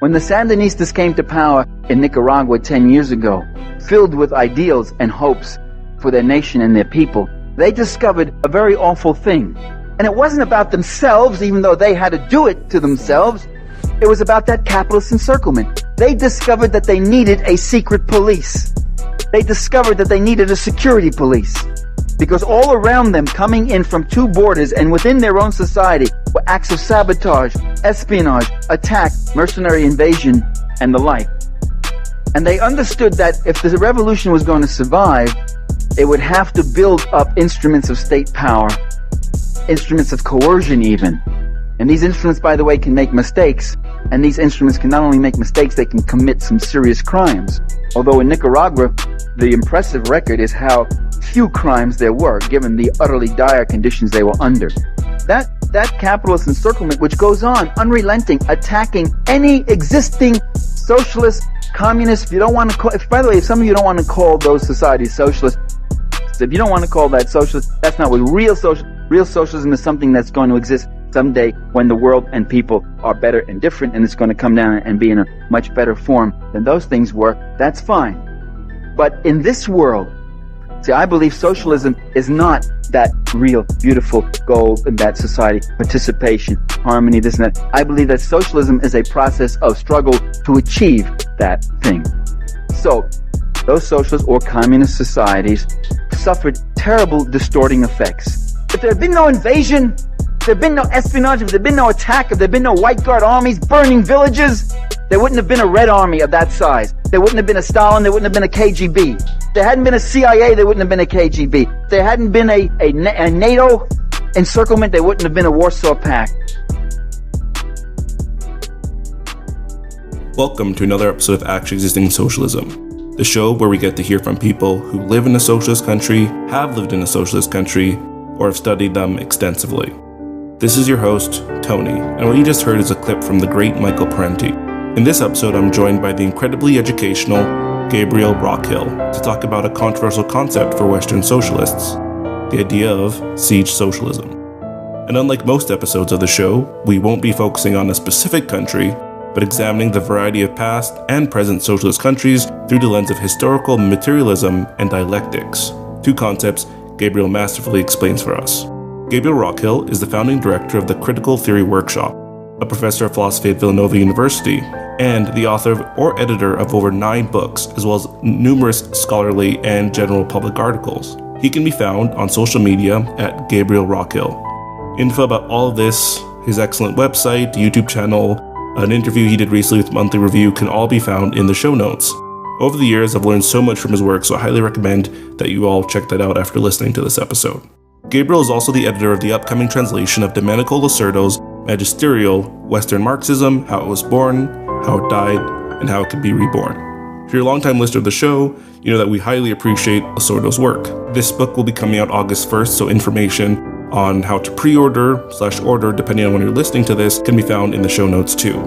When the Sandinistas came to power in Nicaragua 10 years ago, filled with ideals and hopes for their nation and their people, they discovered a very awful thing. And it wasn't about themselves, even though they had to do it to themselves. It was about that capitalist encirclement. They discovered that they needed a secret police. They discovered that they needed a security police. Because all around them, coming in from two borders and within their own society, were acts of sabotage, espionage, attack, mercenary invasion, and the like. And they understood that if the revolution was going to survive, it would have to build up instruments of state power, instruments of coercion even. And these instruments, by the way, can make mistakes. And these instruments can not only make mistakes, they can commit some serious crimes. Although in Nicaragua, the impressive record is how few crimes there were, given the utterly dire conditions they were under. That capitalist encirclement, which goes on, unrelenting, attacking any existing socialist, communist, if you don't want to call, by the way, if some of you don't want to call those societies socialist, if you don't want to call that socialist, that's not what real socialism is. Something that's going to exist someday when the world and people are better and different, and it's going to come down and be in a much better form than those things were. That's fine. But in this world, see, I believe socialism is not that real, beautiful goal in that society, participation, harmony, this and that. I believe that socialism is a process of struggle to achieve that thing. So, those socialist or communist societies suffered terrible distorting effects. If there had been no invasion, if there had been no espionage, if there had been no attack, if there had been no white guard armies burning villages, there wouldn't have been a red army of that size. There wouldn't have been a Stalin, there wouldn't have been a KGB. If there hadn't been a CIA, there wouldn't have been a KGB. If there hadn't been a NATO encirclement, there wouldn't have been a Warsaw Pact. Welcome to another episode of Actually Existing Socialism, the show where we get to hear from people who live in a socialist country, have lived in a socialist country, or have studied them extensively. This is your host, Tony, and what you just heard is a clip from the great Michael Parenti. In this episode, I'm joined by the incredibly educational Gabriel Rockhill to talk about a controversial concept for Western socialists, the idea of siege socialism. And unlike most episodes of the show, we won't be focusing on a specific country, but examining the variety of past and present socialist countries through the lens of historical materialism and dialectics, two concepts Gabriel masterfully explains for us. Gabriel Rockhill is the founding director of the Critical Theory Workshop, a professor of philosophy at Villanova University, and the author or editor of over 9 books, as well as numerous scholarly and general public articles. He can be found on social media at Gabriel Rockhill. Info about all of this, his excellent website, YouTube channel, an interview he did recently with Monthly Review can all be found in the show notes. Over the years, I've learned so much from his work, so I highly recommend that you all check that out after listening to this episode. Gabriel is also the editor of the upcoming translation of Domenico Losurdo's magisterial Western Marxism, How It Was Born, How It Died, and How It Could Be Reborn. If you're a longtime listener of the show, you know that we highly appreciate Losurdo's work. This book will be coming out August 1st, so information on how to pre-order/order, depending on when you're listening to this, can be found in the show notes too.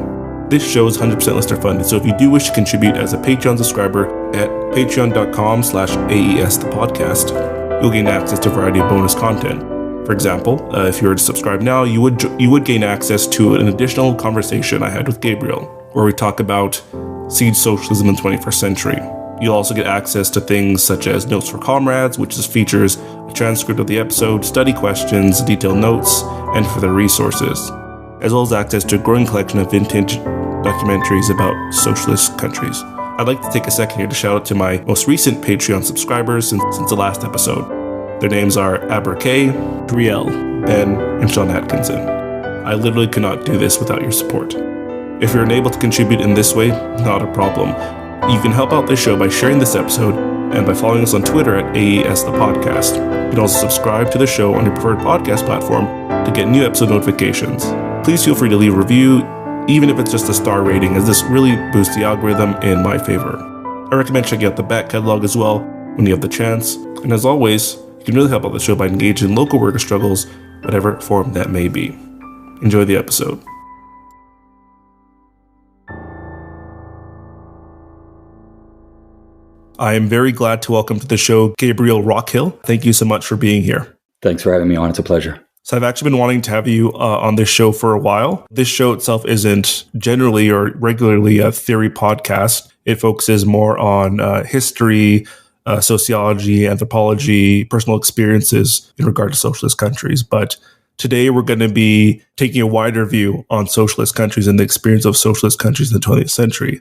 This show is 100% listener funded, so if you do wish to contribute as a Patreon subscriber at patreon.com/AES the podcast, you'll gain access to a variety of bonus content. For example, if you were to subscribe now, you would gain access to an additional conversation I had with Gabriel, where we talk about siege socialism in the 21st century. You'll also get access to things such as Notes for Comrades, which features a transcript of the episode, study questions, detailed notes, and further resources, as well as access to a growing collection of vintage documentaries about socialist countries. I'd like to take a second here to shout out to my most recent Patreon subscribers since the last episode. Their names are Aberkay, Gabriel, Ben, and Sean Atkinson. I literally could not do this without your support. If you're unable to contribute in this way, not a problem. You can help out this show by sharing this episode and by following us on Twitter at AES the podcast. You can also subscribe to the show on your preferred podcast platform to get new episode notifications. Please feel free to leave a review, even if it's just a star rating, as this really boosts the algorithm in my favor. I recommend checking out the back catalog as well when you have the chance. And as always, you can really help out the show by engaging in local worker struggles, whatever form that may be. Enjoy the episode. I am very glad to welcome to the show Gabriel Rockhill. Thank you so much for being here. Thanks for having me on. It's a pleasure. So I've actually been wanting to have you on this show for a while. This show itself isn't generally or regularly a theory podcast. It focuses more on history, sociology, anthropology, personal experiences in regard to socialist countries. But today we're going to be taking a wider view on socialist countries and the experience of socialist countries in the 20th century.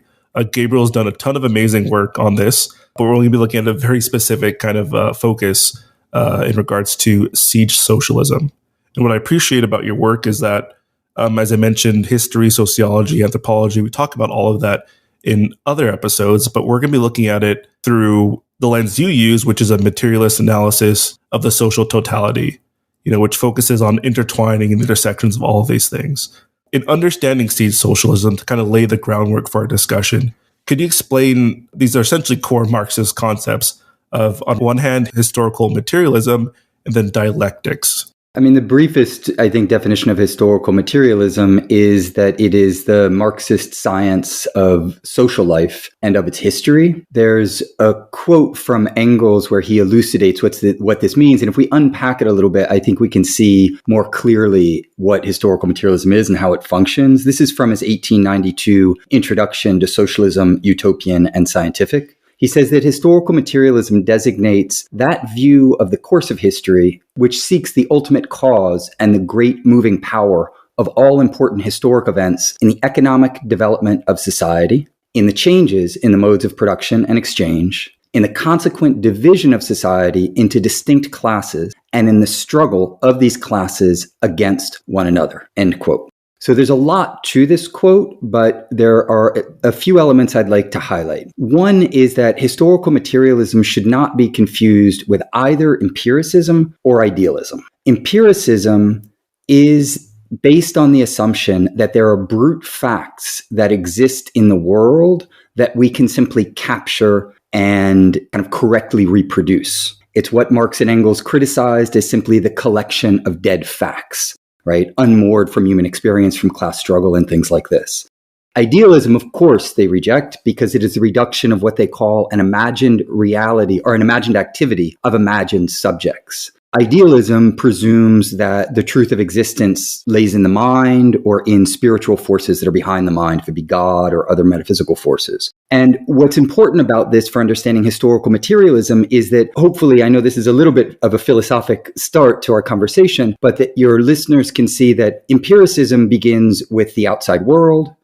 Gabriel's done a ton of amazing work on this, but we're only going to be looking at a very specific kind of focus in regards to siege socialism. And what I appreciate about your work is that, as I mentioned, history, sociology, anthropology, we talk about all of that in other episodes, but we're going to be looking at it through the lens you use, which is a materialist analysis of the social totality, which focuses on intertwining and intersections of all of these things. In understanding siege socialism, to kind of lay the groundwork for our discussion, could you explain, these are essentially core Marxist concepts of, on one hand, historical materialism, and then dialectics? I mean, the briefest, I think, definition of historical materialism is that it is the Marxist science of social life and of its history. There's a quote from Engels where he elucidates what this means. And if we unpack it a little bit, I think we can see more clearly what historical materialism is and how it functions. This is from his 1892 Introduction to Socialism, Utopian and Scientific. He says that historical materialism designates that view of the course of history which seeks the ultimate cause and the great moving power of all important historic events in the economic development of society, in the changes in the modes of production and exchange, in the consequent division of society into distinct classes, and in the struggle of these classes against one another, end quote. So there's a lot to this quote, but there are a few elements I'd like to highlight. One is that historical materialism should not be confused with either empiricism or idealism. Empiricism is based on the assumption that there are brute facts that exist in the world that we can simply capture and kind of correctly reproduce. It's what Marx and Engels criticized as simply the collection of dead facts, right? Unmoored from human experience, from class struggle and things like this. Idealism, of course, they reject because it is the reduction of what they call an imagined reality or an imagined activity of imagined subjects. Idealism presumes that the truth of existence lays in the mind or in spiritual forces that are behind the mind, if it be God or other metaphysical forces. And what's important about this for understanding historical materialism is that hopefully, I know this is a little bit of a philosophic start to our conversation, but that your listeners can see that empiricism begins with the outside world,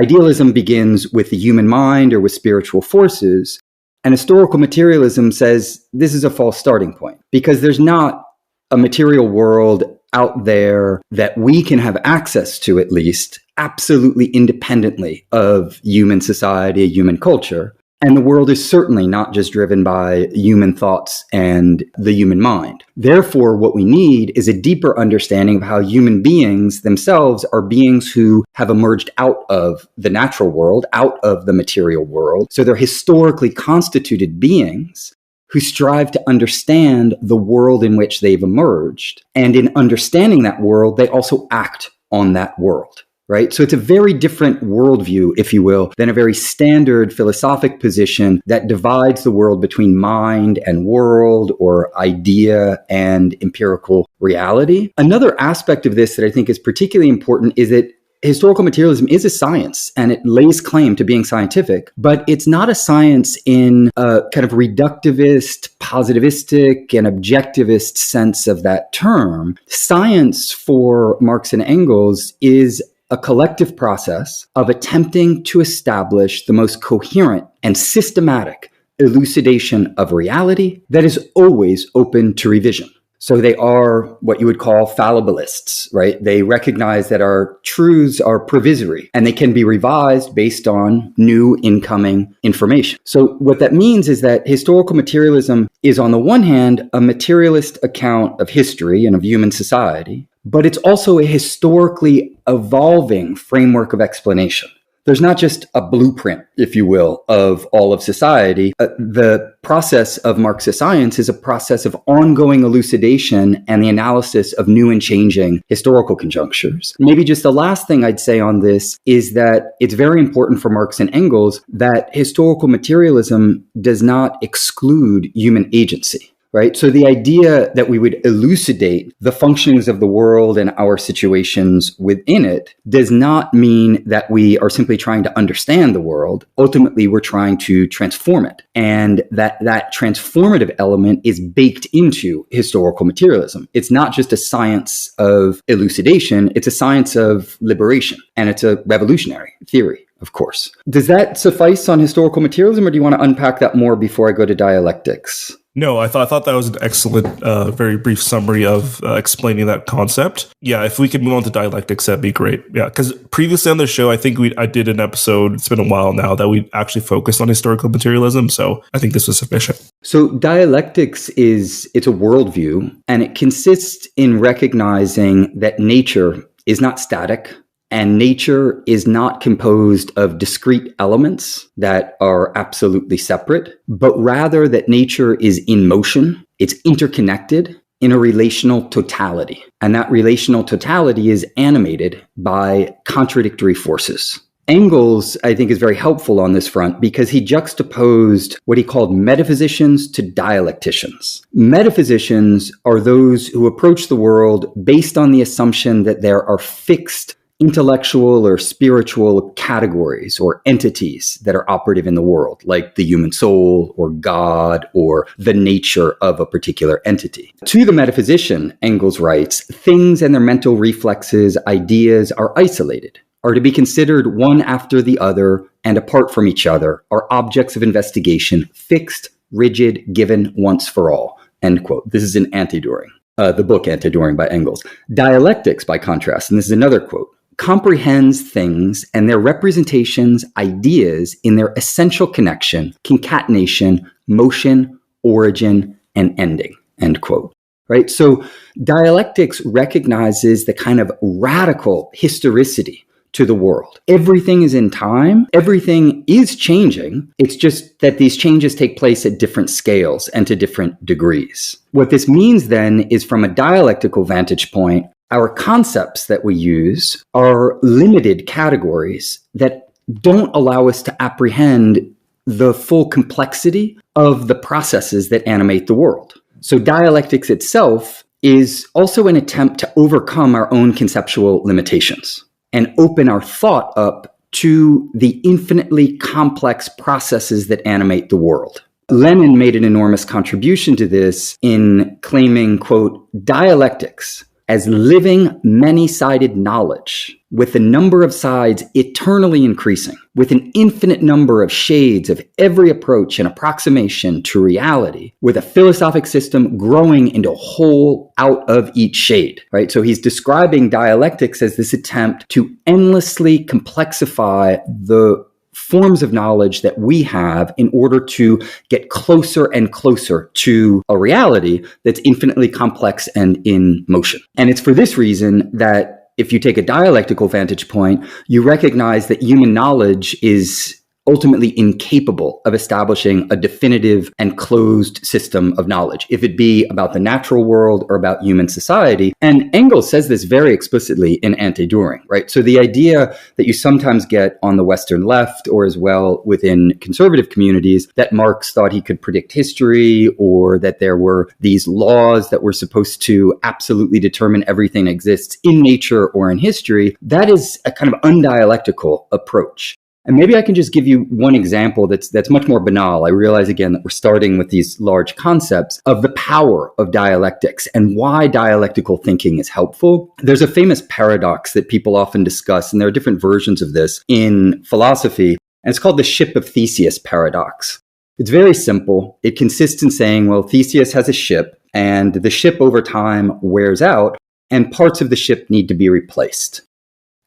idealism begins with the human mind or with spiritual forces, and historical materialism says this is a false starting point because there's not a material world out there that we can have access to, at least, absolutely independently of human society, human culture. And the world is certainly not just driven by human thoughts and the human mind. Therefore, what we need is a deeper understanding of how human beings themselves are beings who have emerged out of the natural world, out of the material world. So they're historically constituted beings who strive to understand the world in which they've emerged. And in understanding that world, they also act on that world. Right? So it's a very different worldview, if you will, than a very standard philosophic position that divides the world between mind and world or idea and empirical reality. Another aspect of this that I think is particularly important is that historical materialism is a science and it lays claim to being scientific, but it's not a science in a kind of reductivist, positivistic, and objectivist sense of that term. Science for Marx and Engels is a collective process of attempting to establish the most coherent and systematic elucidation of reality that is always open to revision. So they are what you would call fallibilists, right? They recognize that our truths are provisory and they can be revised based on new incoming information. So what that means is that historical materialism is, on the one hand, a materialist account of history and of human society, but it's also a historically evolving framework of explanation. There's not just a blueprint, if you will, of all of society. The process of Marxist science is a process of ongoing elucidation and the analysis of new and changing historical conjunctures. Maybe just the last thing I'd say on this is that it's very important for Marx and Engels that historical materialism does not exclude human agency. right? So the idea that we would elucidate the functionings of the world and our situations within it does not mean that we are simply trying to understand the world. Ultimately, we're trying to transform it. And that transformative element is baked into historical materialism. It's not just a science of elucidation, it's a science of liberation. And it's a revolutionary theory, of course. Does that suffice on historical materialism, or do you want to unpack that more before I go to dialectics? No, I thought that was an excellent, very brief summary of explaining that concept. Yeah, if we could move on to dialectics, that'd be great. Yeah, because previously on the show, I think I did an episode, it's been a while now, that we actually focused on historical materialism, so I think this was sufficient. So dialectics it's a worldview, and it consists in recognizing that nature is not static, and nature is not composed of discrete elements that are absolutely separate, but rather that nature is in motion, it's interconnected in a relational totality. And that relational totality is animated by contradictory forces. Engels, I think, is very helpful on this front because he juxtaposed what he called metaphysicians to dialecticians. Metaphysicians are those who approach the world based on the assumption that there are fixed intellectual or spiritual categories or entities that are operative in the world, like the human soul or God or the nature of a particular entity. To the metaphysician, Engels writes, things and their mental reflexes, ideas are isolated, are to be considered one after the other and apart from each other, are objects of investigation, fixed, rigid, given once for all. End quote. This is in Anti-Düring, the book Anti-Düring by Engels. Dialectics, by contrast, and this is another quote, comprehends things and their representations, ideas in their essential connection, concatenation, motion, origin, and ending, end quote. Right? So dialectics recognizes the kind of radical historicity to the world. Everything is in time. Everything is changing. It's just that these changes take place at different scales and to different degrees. What this means then is, from a dialectical vantage point, our concepts that we use are limited categories that don't allow us to apprehend the full complexity of the processes that animate the world. So dialectics itself is also an attempt to overcome our own conceptual limitations and open our thought up to the infinitely complex processes that animate the world. Lenin made an enormous contribution to this in claiming, quote, dialectics as living many-sided knowledge, with the number of sides eternally increasing, with an infinite number of shades of every approach and approximation to reality, with a philosophic system growing into a whole out of each shade, right? So he's describing dialectics as this attempt to endlessly complexify the forms of knowledge that we have in order to get closer and closer to a reality that's infinitely complex and in motion. And it's for this reason that if you take a dialectical vantage point, you recognize that human knowledge is ultimately incapable of establishing a definitive and closed system of knowledge, if it be about the natural world or about human society. And Engels says this very explicitly in Anti-Düring, right? So the idea that you sometimes get on the Western left, or as well within conservative communities, that Marx thought he could predict history, or that there were these laws that were supposed to absolutely determine everything that exists in nature or in history, that is a kind of undialectical approach. And maybe I can just give you one example that's much more banal. I realize again that we're starting with these large concepts of the power of dialectics and why dialectical thinking is helpful. There's a famous paradox that people often discuss, and there are different versions of this in philosophy, and it's called the ship of Theseus paradox. It's very simple. It consists in saying, well, Theseus has a ship, and the ship over time wears out, and parts of the ship need to be replaced.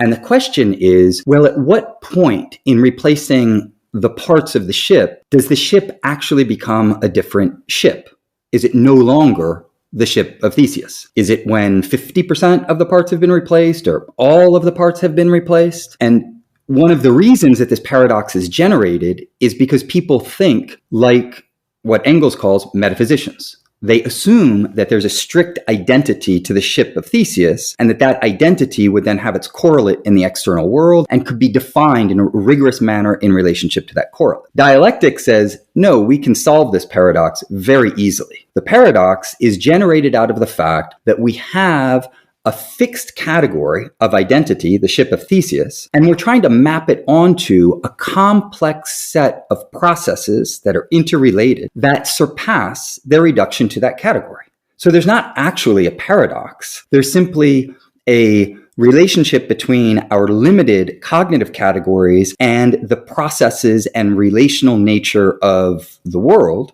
And the question is, well, at what point in replacing the parts of the ship does the ship actually become a different ship? Is it no longer the ship of Theseus? Is it when 50% of the parts have been replaced, or all of the parts have been replaced? And one of the reasons that this paradox is generated is because people think like what Engels calls metaphysicians. They assume that there's a strict identity to the ship of Theseus, and that identity would then have its correlate in the external world and could be defined in a rigorous manner in relationship to that correlate. Dialectics says, no, we can solve this paradox very easily. The paradox is generated out of the fact that we have a fixed category of identity, the ship of Theseus, and we're trying to map it onto a complex set of processes that are interrelated that surpass their reduction to that category. So there's not actually a paradox. There's simply a relationship between our limited cognitive categories and the processes and relational nature of the world.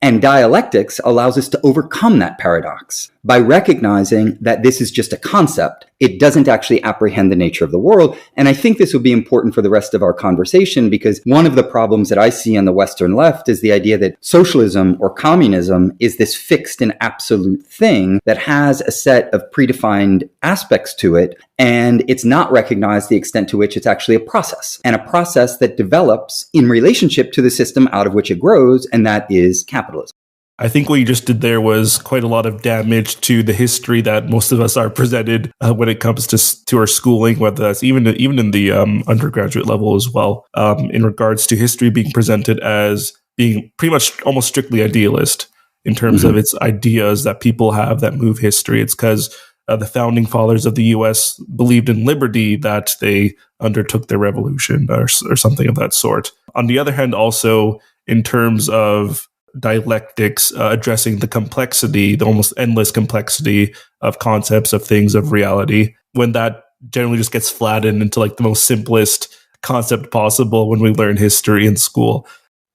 And dialectics allows us to overcome that paradox by recognizing that this is just a concept. It doesn't actually apprehend the nature of the world. And I think this will be important for the rest of our conversation, because one of the problems that I see on the Western left is the idea that socialism or communism is this fixed and absolute thing that has a set of predefined aspects to it. And it's not recognized the extent to which it's actually a process, and a process that develops in relationship to the system out of which it grows, and that is capitalism. I think what you just did there was quite a lot of damage to the history that most of us are presented when it comes to our schooling, whether that's even in the undergraduate level as well, in regards to history being presented as being pretty much almost strictly idealist in terms of its ideas that people have that move history. It's because the founding fathers of the U.S. believed in liberty that they undertook their revolution or something of that sort. On the other hand, also in terms of dialectics, addressing the complexity, the almost endless complexity of concepts, of things, of reality, when that generally just gets flattened into like the most simplest concept possible when we learn history in school.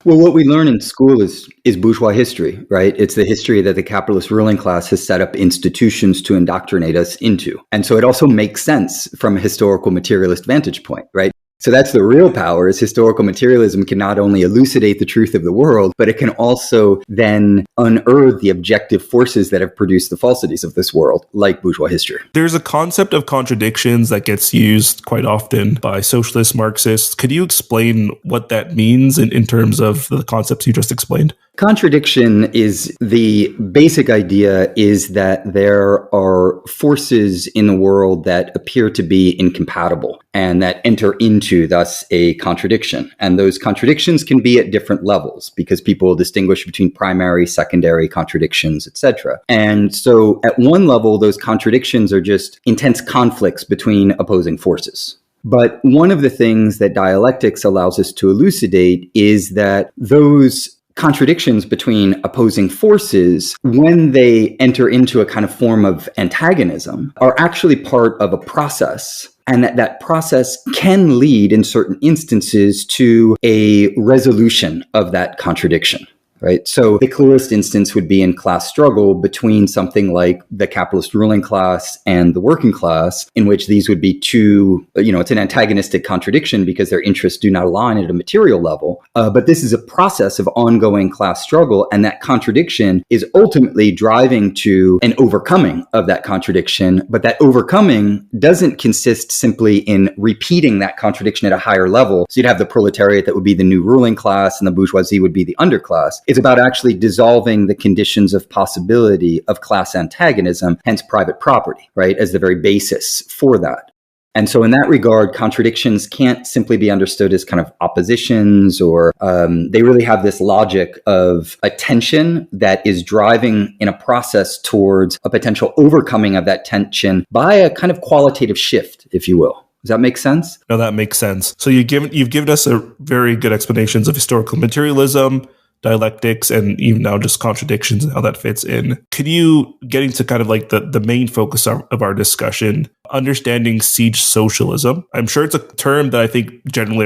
Well, what we learn in school is bourgeois history, right? It's the history that the capitalist ruling class has set up institutions to indoctrinate us into. And so it also makes sense from a historical materialist vantage point, right? So that's the real power, is historical materialism can not only elucidate the truth of the world, but it can also then unearth the objective forces that have produced the falsities of this world, like bourgeois history. There's a concept of contradictions that gets used quite often by socialist Marxists. Could you explain what that means in terms of the concepts you just explained? Contradiction is the basic idea is that there are forces in the world that appear to be incompatible and that enter into thus a contradiction. And those contradictions can be at different levels because people distinguish between primary, secondary contradictions, etc. And so at one level, those contradictions are just intense conflicts between opposing forces. But one of the things that dialectics allows us to elucidate is that those contradictions between opposing forces, when they enter into a kind of form of antagonism, are actually part of a process. And that process can lead in certain instances to a resolution of that contradiction. Right. So the clearest instance would be in class struggle between something like the capitalist ruling class and the working class, in which these would be two, it's an antagonistic contradiction because their interests do not align at a material level. But this is a process of ongoing class struggle. And that contradiction is ultimately driving to an overcoming of that contradiction. But that overcoming doesn't consist simply in repeating that contradiction at a higher level. So you'd have the proletariat that would be the new ruling class and the bourgeoisie would be the underclass. It's about actually dissolving the conditions of possibility of class antagonism, hence private property, right, as the very basis for that. And so in that regard, contradictions can't simply be understood as kind of oppositions or they really have this logic of a tension that is driving in a process towards a potential overcoming of that tension by a kind of qualitative shift, if you will. Does that make sense? No, that makes sense. So you've given us a very good explanations of historical materialism, dialectics, and even now just contradictions and how that fits in. Could you get into kind of like the main focus of our discussion, understanding siege socialism? I'm sure it's a term that I think generally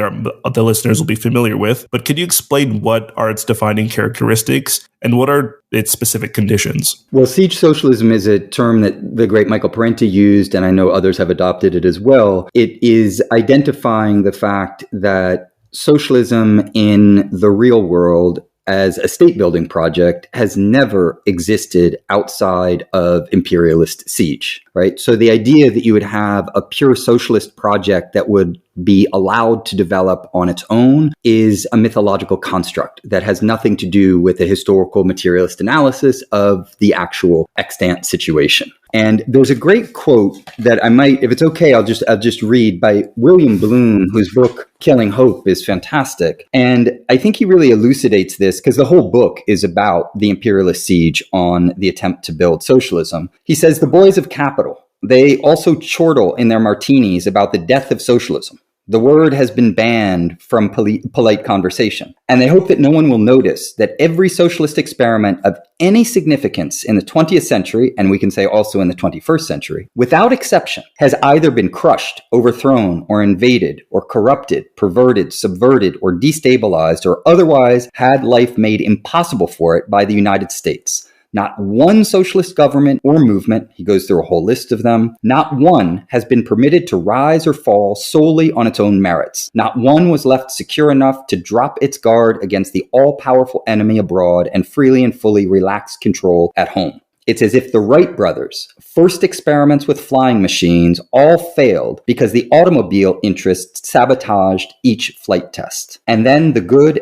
the listeners will be familiar with, but could you explain what are its defining characteristics and what are its specific conditions? Well, siege socialism is a term that the great Michael Parenti used, and I know others have adopted it as well. It is identifying the fact that socialism in the real world as a state building project has never existed outside of imperialist siege, right? So the idea that you would have a pure socialist project that would be allowed to develop on its own is a mythological construct that has nothing to do with a historical materialist analysis of the actual extant situation. And there's a great quote that I might, if it's okay, I'll just read by William Bloom, whose book Killing Hope is fantastic. And I think he really elucidates this because the whole book is about the imperialist siege on the attempt to build socialism. He says, the boys of capital, they also chortle in their martinis about the death of socialism. The word has been banned from polite conversation, and they hope that no one will notice that every socialist experiment of any significance in the 20th century, and we can say also in the 21st century, without exception, has either been crushed, overthrown, or invaded, or corrupted, perverted, subverted, or destabilized, or otherwise had life made impossible for it by the United States. Not one socialist government or movement, he goes through a whole list of them, not one has been permitted to rise or fall solely on its own merits. Not one was left secure enough to drop its guard against the all-powerful enemy abroad and freely and fully relax control at home. It's as if the Wright brothers' first experiments with flying machines all failed because the automobile interests sabotaged each flight test. And then the good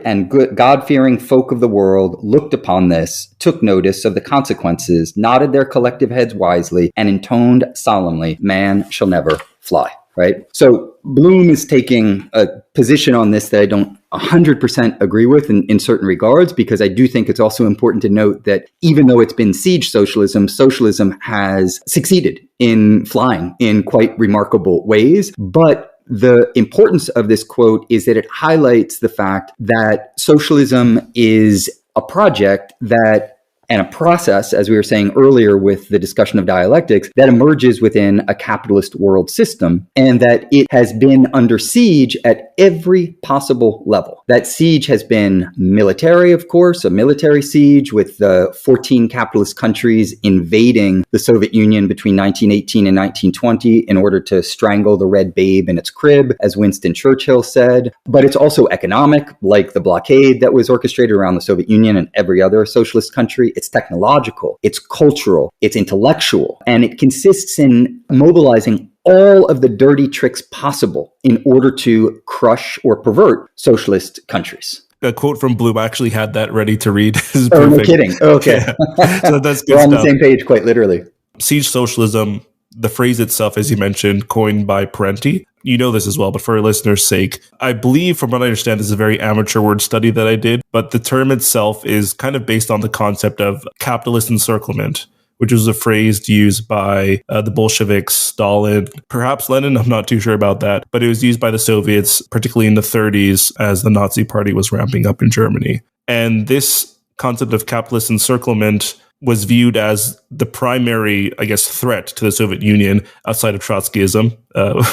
God-fearing folk of the world looked upon this, took notice of the consequences, nodded their collective heads wisely, and intoned solemnly, "Man shall never fly." Right? So Bloom is taking a position on this that I don't 100% agree with in certain regards, because I do think it's also important to note that even though it's been siege socialism, socialism has succeeded in flying in quite remarkable ways. But the importance of this quote is that it highlights the fact that socialism is a project that and a process, as we were saying earlier with the discussion of dialectics, that emerges within a capitalist world system, and that it has been under siege at every possible level. That siege has been military, of course, a military siege with the 14 capitalist countries invading the Soviet Union between 1918 and 1920 in order to strangle the red babe in its crib, as Winston Churchill said. But it's also economic, like the blockade that was orchestrated around the Soviet Union and every other socialist country. It's technological, it's cultural, it's intellectual, and it consists in mobilizing all of the dirty tricks possible in order to crush or pervert socialist countries. A quote from Bloom, I actually had that ready to read. Oh, no kidding. Okay. Yeah. So that's good. We're on stuff. the same page, quite literally. Siege socialism, the phrase itself, as you mentioned, coined by Parenti. You know this as well, but for our listeners' sake, I believe, from what I understand, this is a very amateur word study that I did, but the term itself is kind of based on the concept of capitalist encirclement, which was a phrase used by the Bolsheviks, Stalin, perhaps Lenin, I'm not too sure about that, but it was used by the Soviets, particularly in the 30s, as the Nazi Party was ramping up in Germany. And this concept of capitalist encirclement was viewed as the primary, I guess, threat to the Soviet Union outside of Trotskyism,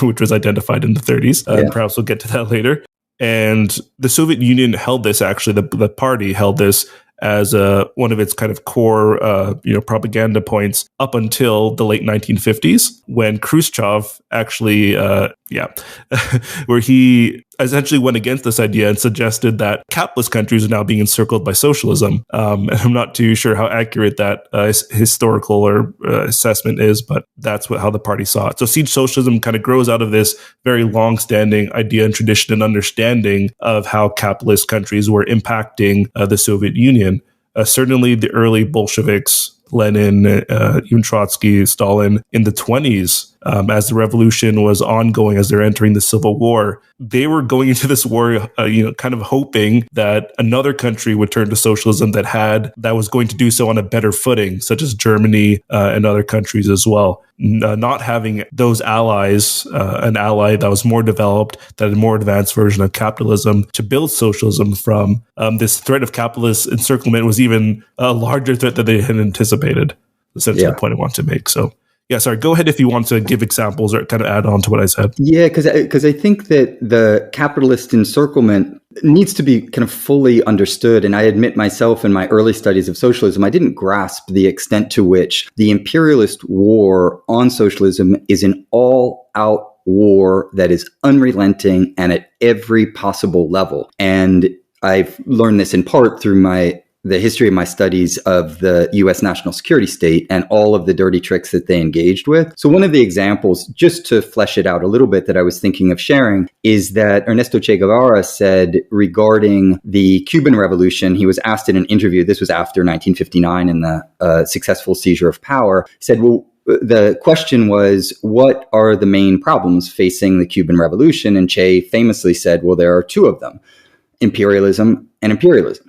which was identified in the 30s. Yeah. Perhaps we'll get to that later. And the Soviet Union held this, actually, the party held this as one of its kind of core, propaganda points up until the late 1950s, when Khrushchev actually, where he essentially went against this idea and suggested that capitalist countries are now being encircled by socialism. And I'm not too sure how accurate that historical or assessment is, but that's how the party saw it. So siege socialism kind of grows out of this very long-standing idea and tradition and understanding of how capitalist countries were impacting the Soviet Union. Certainly the early Bolsheviks, Lenin, even Trotsky, Stalin, in the 20s, as the revolution was ongoing, as they're entering the Civil War, they were going into this war, kind of hoping that another country would turn to socialism that was going to do so on a better footing, such as Germany and other countries as well. Not having those allies, an ally that was more developed, that had a more advanced version of capitalism to build socialism from, this threat of capitalist encirclement was even a larger threat than they had anticipated. Essentially, the point I want to make. So, yeah, sorry, go ahead if you want to give examples or kind of add on to what I said. Yeah, because I think that the capitalist encirclement needs to be kind of fully understood. And I admit myself, in my early studies of socialism, I didn't grasp the extent to which the imperialist war on socialism is an all-out war that is unrelenting and at every possible level. And I've learned this in part through the history of my studies of the U.S. national security state and all of the dirty tricks that they engaged with. So one of the examples, just to flesh it out a little bit, that I was thinking of sharing is that Ernesto Che Guevara said regarding the Cuban Revolution, he was asked in an interview, this was after 1959 and the successful seizure of power, he said, well, the question was, what are the main problems facing the Cuban Revolution? And Che famously said, well, there are two of them, imperialism and imperialism.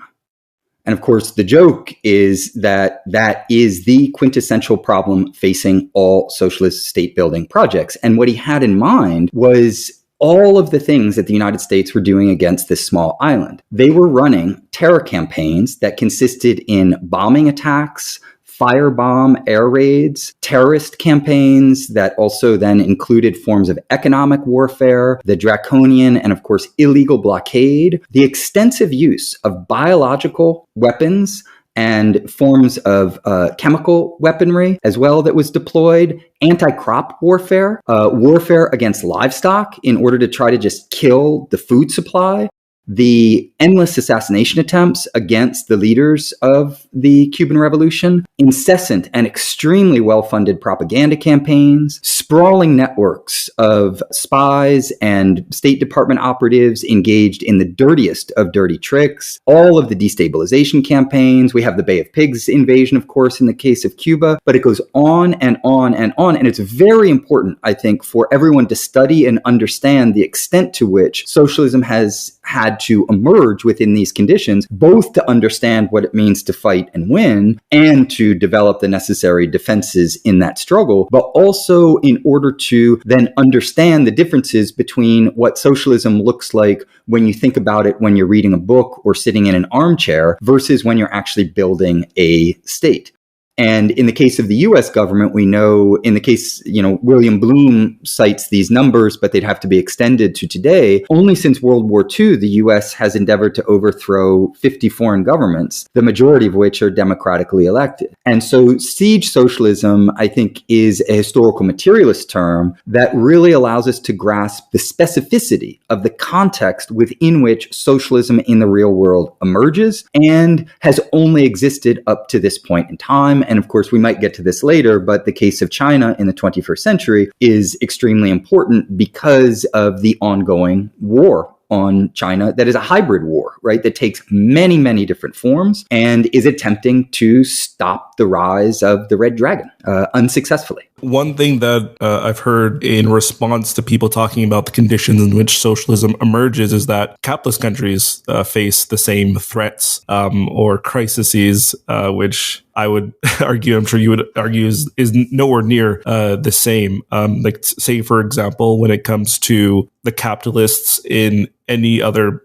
And of course, the joke is that that is the quintessential problem facing all socialist state building projects. And what he had in mind was all of the things that the United States were doing against this small island. They were running terror campaigns that consisted in bombing attacks, firebomb air raids, terrorist campaigns that also then included forms of economic warfare, the draconian and, of course, illegal blockade, the extensive use of biological weapons and forms of chemical weaponry as well that was deployed, anti-crop warfare, warfare against livestock in order to try to just kill the food supply, the endless assassination attempts against the leaders of the Cuban Revolution, incessant and extremely well-funded propaganda campaigns, sprawling networks of spies and State Department operatives engaged in the dirtiest of dirty tricks, all of the destabilization campaigns. We have the Bay of Pigs invasion, of course, in the case of Cuba, but it goes on and on and on. And it's very important, I think, for everyone to study and understand the extent to which socialism has had to emerge within these conditions, both to understand what it means to fight and win and to develop the necessary defenses in that struggle, but also in order to then understand the differences between what socialism looks like when you think about it when you're reading a book or sitting in an armchair versus when you're actually building a state. And in the case of the US government, we know in the case, William Bloom cites these numbers, but they'd have to be extended to today. Only since World War II, the US has endeavored to overthrow 50 foreign governments, the majority of which are democratically elected. And so siege socialism, I think, is a historical materialist term that really allows us to grasp the specificity of the context within which socialism in the real world emerges and has only existed up to this point in time. And of course, we might get to this later, but the case of China in the 21st century is extremely important because of the ongoing war on China that is a hybrid war, right? That takes many, many different forms and is attempting to stop the rise of the Red Dragon unsuccessfully. One thing that I've heard in response to people talking about the conditions in which socialism emerges is that capitalist countries face the same threats or crises, which I would argue, I'm sure you would argue, is nowhere near the same. Like, say, for example, when it comes to the capitalists in any other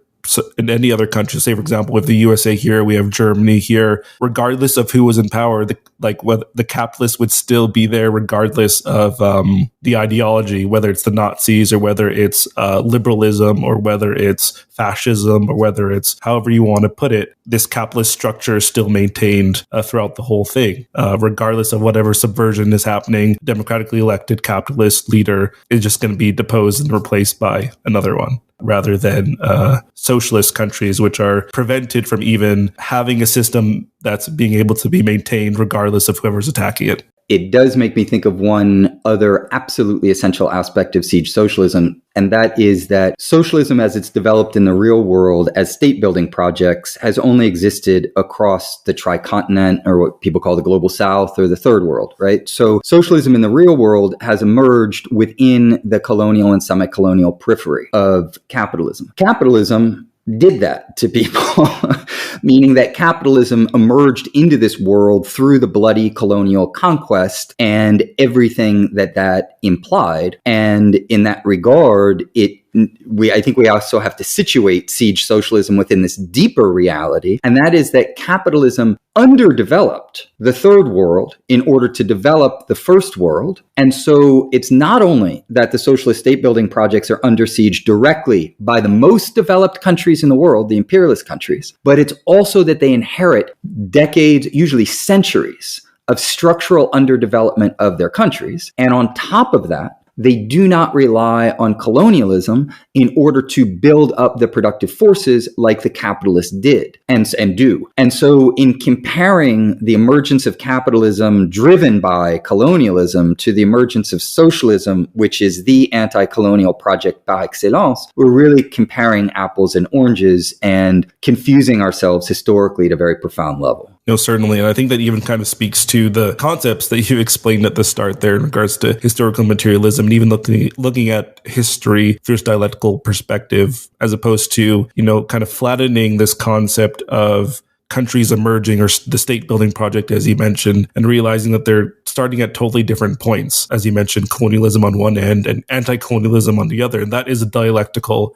country, say, for example, with the USA here, we have Germany here, regardless of who was in power, whether the capitalists would still be there regardless of the ideology, whether it's the Nazis or whether it's liberalism or whether it's fascism or whether it's however you want to put it. This capitalist structure is still maintained throughout the whole thing, regardless of whatever subversion is happening. Democratically elected capitalist leader is just going to be deposed and replaced by another one, rather than socialist countries, which are prevented from even having a system that's being able to be maintained regardless of whoever's attacking it. It does make me think of one other absolutely essential aspect of siege socialism, and that is that socialism as it's developed in the real world as state building projects has only existed across the tricontinent, or what people call the global south or the third world, right? So socialism in the real world has emerged within the colonial and semi-colonial periphery of capitalism. Capitalism did that to people, meaning that capitalism emerged into this world through the bloody colonial conquest and everything that implied. And in that regard, I think we also have to situate siege socialism within this deeper reality, and that is that capitalism underdeveloped the third world in order to develop the first world. And so it's not only that the socialist state building projects are under siege directly by the most developed countries in the world, the imperialist countries, but it's also that they inherit decades, usually centuries, of structural underdevelopment of their countries. And on top of that, They do not rely on colonialism in order to build up the productive forces like the capitalists did and do. And so in comparing the emergence of capitalism driven by colonialism to the emergence of socialism, which is the anti-colonial project par excellence, we're really comparing apples and oranges and confusing ourselves historically at a very profound level. No, certainly. And I think that even kind of speaks to the concepts that you explained at the start there in regards to historical materialism and even looking at history through a dialectical perspective, as opposed to, kind of flattening this concept of countries emerging or the state building project, as you mentioned, and realizing that they're starting at totally different points. As you mentioned, colonialism on one end and anti-colonialism on the other. And that is a dialectical,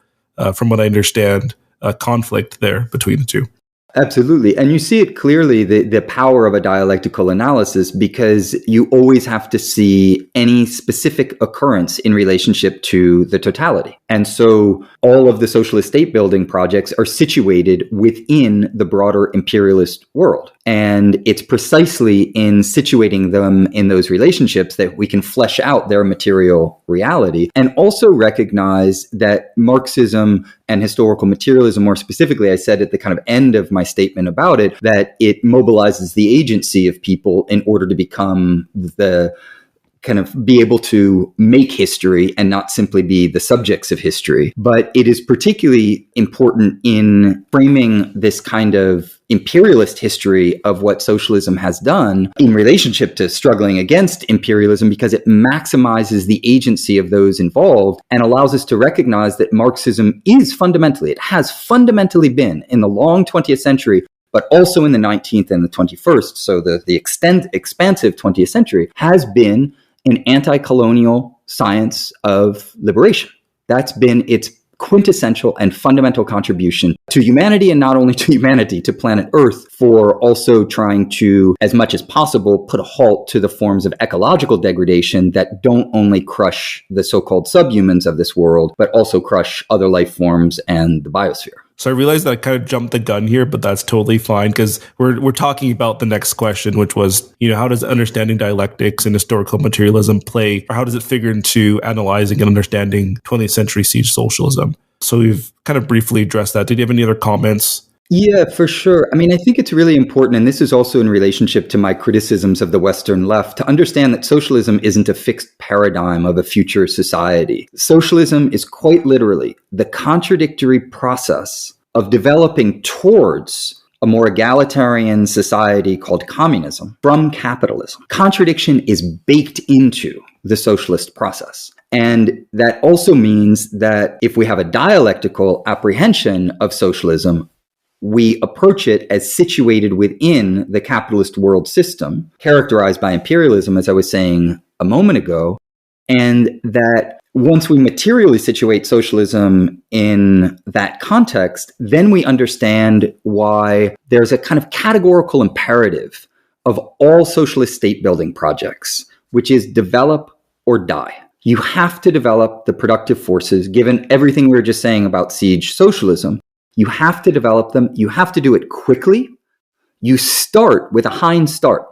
from what I understand, conflict there between the two. Absolutely. And you see it clearly, the power of a dialectical analysis, because you always have to see any specific occurrence in relationship to the totality. And so all of the socialist state building projects are situated within the broader imperialist world. And it's precisely in situating them in those relationships that we can flesh out their material reality and also recognize that Marxism and historical materialism, more specifically, I said at the kind of end of my statement about it, that it mobilizes the agency of people in order to become kind of be able to make history and not simply be the subjects of history. But it is particularly important in framing this kind of imperialist history of what socialism has done in relationship to struggling against imperialism, because it maximizes the agency of those involved and allows us to recognize that Marxism it has fundamentally been in the long 20th century, but also in the 19th and the 21st, so the expansive 20th century, has been an anti-colonial science of liberation. That's been its quintessential and fundamental contribution to humanity, and not only to humanity, to planet Earth, for also trying to, as much as possible, put a halt to the forms of ecological degradation that don't only crush the so-called subhumans of this world, but also crush other life forms and the biosphere. So I realized that I kind of jumped the gun here, but that's totally fine, because we're talking about the next question, which was, how does understanding dialectics and historical materialism play, or how does it figure into analyzing and understanding 20th century siege socialism? So we've kind of briefly addressed that. Did you have any other comments? Yeah, for sure. I mean, I think it's really important, and this is also in relationship to my criticisms of the Western left, to understand that socialism isn't a fixed paradigm of a future society. Socialism is quite literally the contradictory process of developing towards a more egalitarian society called communism from capitalism. Contradiction is baked into the socialist process. And that also means that if we have a dialectical apprehension of socialism, we approach it as situated within the capitalist world system, characterized by imperialism, as I was saying a moment ago, and that once we materially situate socialism in that context, then we understand why there's a kind of categorical imperative of all socialist state building projects, which is develop or die. You have to develop the productive forces, given everything we were just saying about siege socialism. You have to develop them. You have to do it quickly. You start with a hind start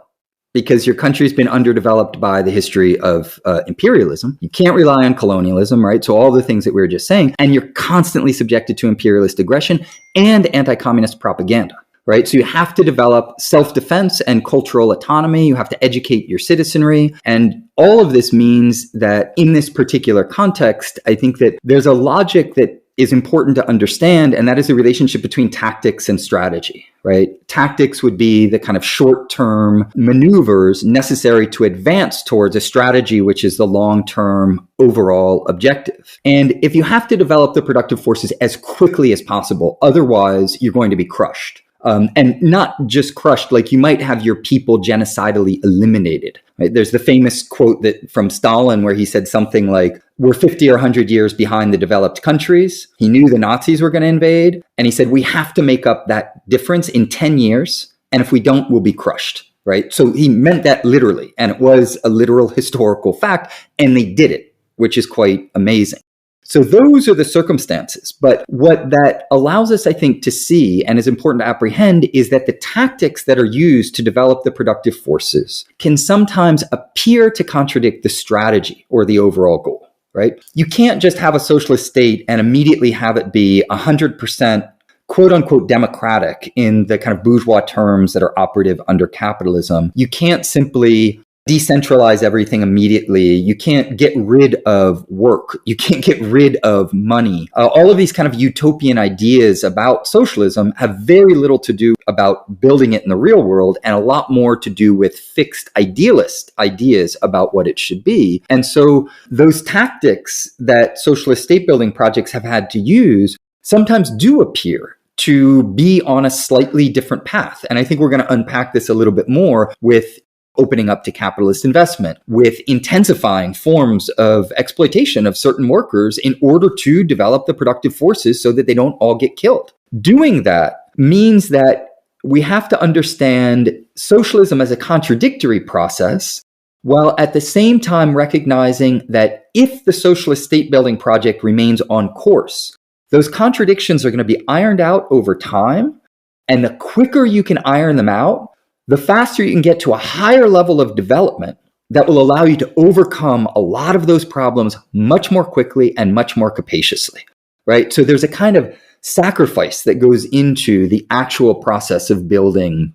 because your country's been underdeveloped by the history of imperialism. You can't rely on colonialism, right? So all the things that we were just saying, and you're constantly subjected to imperialist aggression and anti-communist propaganda, right? So you have to develop self-defense and cultural autonomy. You have to educate your citizenry. And all of this means that in this particular context, I think that there's a logic that is important to understand, and that is the relationship between tactics and strategy, right? Tactics would be the kind of short-term maneuvers necessary to advance towards a strategy, which is the long-term overall objective. And if you have to develop the productive forces as quickly as possible, otherwise you're going to be crushed. And not just crushed, like you might have your people genocidally eliminated. Right? There's the famous quote that from Stalin where he said something like, we're 50 or 100 years behind the developed countries. He knew the Nazis were going to invade. And he said, we have to make up that difference in 10 years. And if we don't, we'll be crushed. Right? So he meant that literally. And it was a literal historical fact. And they did it, which is quite amazing. So those are the circumstances. But what that allows us, I think, to see and is important to apprehend is that the tactics that are used to develop the productive forces can sometimes appear to contradict the strategy or the overall goal. right? You can't just have a socialist state and immediately have it be 100% quote unquote democratic in the kind of bourgeois terms that are operative under capitalism. You can't simply decentralize everything immediately. You can't get rid of work. You can't get rid of money. All of these kind of utopian ideas about socialism have very little to do about building it in the real world and a lot more to do with fixed idealist ideas about what it should be. And so those tactics that socialist state building projects have had to use sometimes do appear to be on a slightly different path. And I think we're going to unpack this a little bit more with opening up to capitalist investment, with intensifying forms of exploitation of certain workers in order to develop the productive forces so that they don't all get killed. Doing that means that we have to understand socialism as a contradictory process, while at the same time recognizing that if the socialist state building project remains on course, those contradictions are going to be ironed out over time. And the quicker you can iron them out, the faster you can get to a higher level of development that will allow you to overcome a lot of those problems much more quickly and much more capaciously, right? So there's a kind of sacrifice that goes into the actual process of building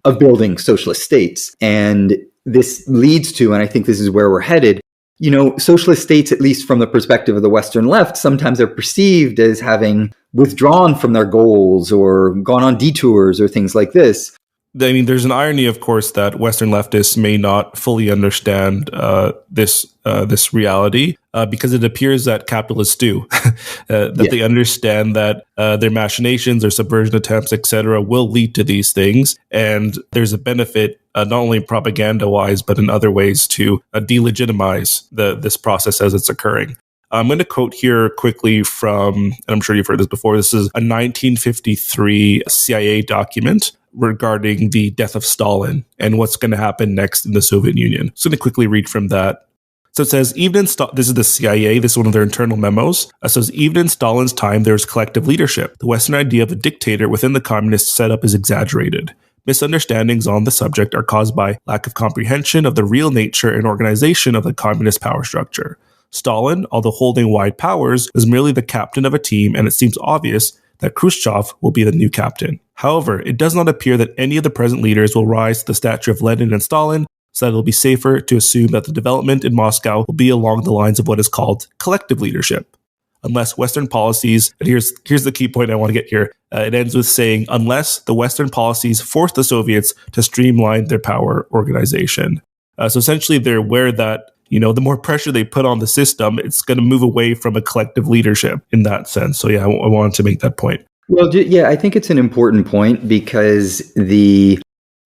socialist states. And this leads to, and I think this is where we're headed, socialist states, at least from the perspective of the Western left, sometimes are perceived as having withdrawn from their goals or gone on detours or things like this. I mean, there's an irony, of course, that Western leftists may not fully understand this reality because it appears that capitalists do, they understand that their machinations, their subversion attempts, etc., will lead to these things, and there's a benefit not only propaganda-wise but in other ways to delegitimize this process as it's occurring. I'm going to quote here quickly from, and I'm sure you've heard this before, this is a 1953 CIA document regarding the death of Stalin and what's going to happen next in the Soviet Union. So I'm going to quickly read from that. So it says, this is the CIA, this is one of their internal memos. It says, even in Stalin's time, there was collective leadership. The Western idea of a dictator within the communist setup is exaggerated. Misunderstandings on the subject are caused by lack of comprehension of the real nature and organization of the communist power structure. Stalin, although holding wide powers, was merely the captain of a team, and it seems obvious that Khrushchev will be the new captain. However, it does not appear that any of the present leaders will rise to the stature of Lenin and Stalin, so that it will be safer to assume that the development in Moscow will be along the lines of what is called collective leadership. Unless Western policies, and here's the key point I want to get here, it ends with saying, unless the Western policies force the Soviets to streamline their power organization. So essentially they're aware that the more pressure they put on the system, it's going to move away from a collective leadership in that sense. So yeah, I wanted to make that point. Well, yeah, I think it's an important point because the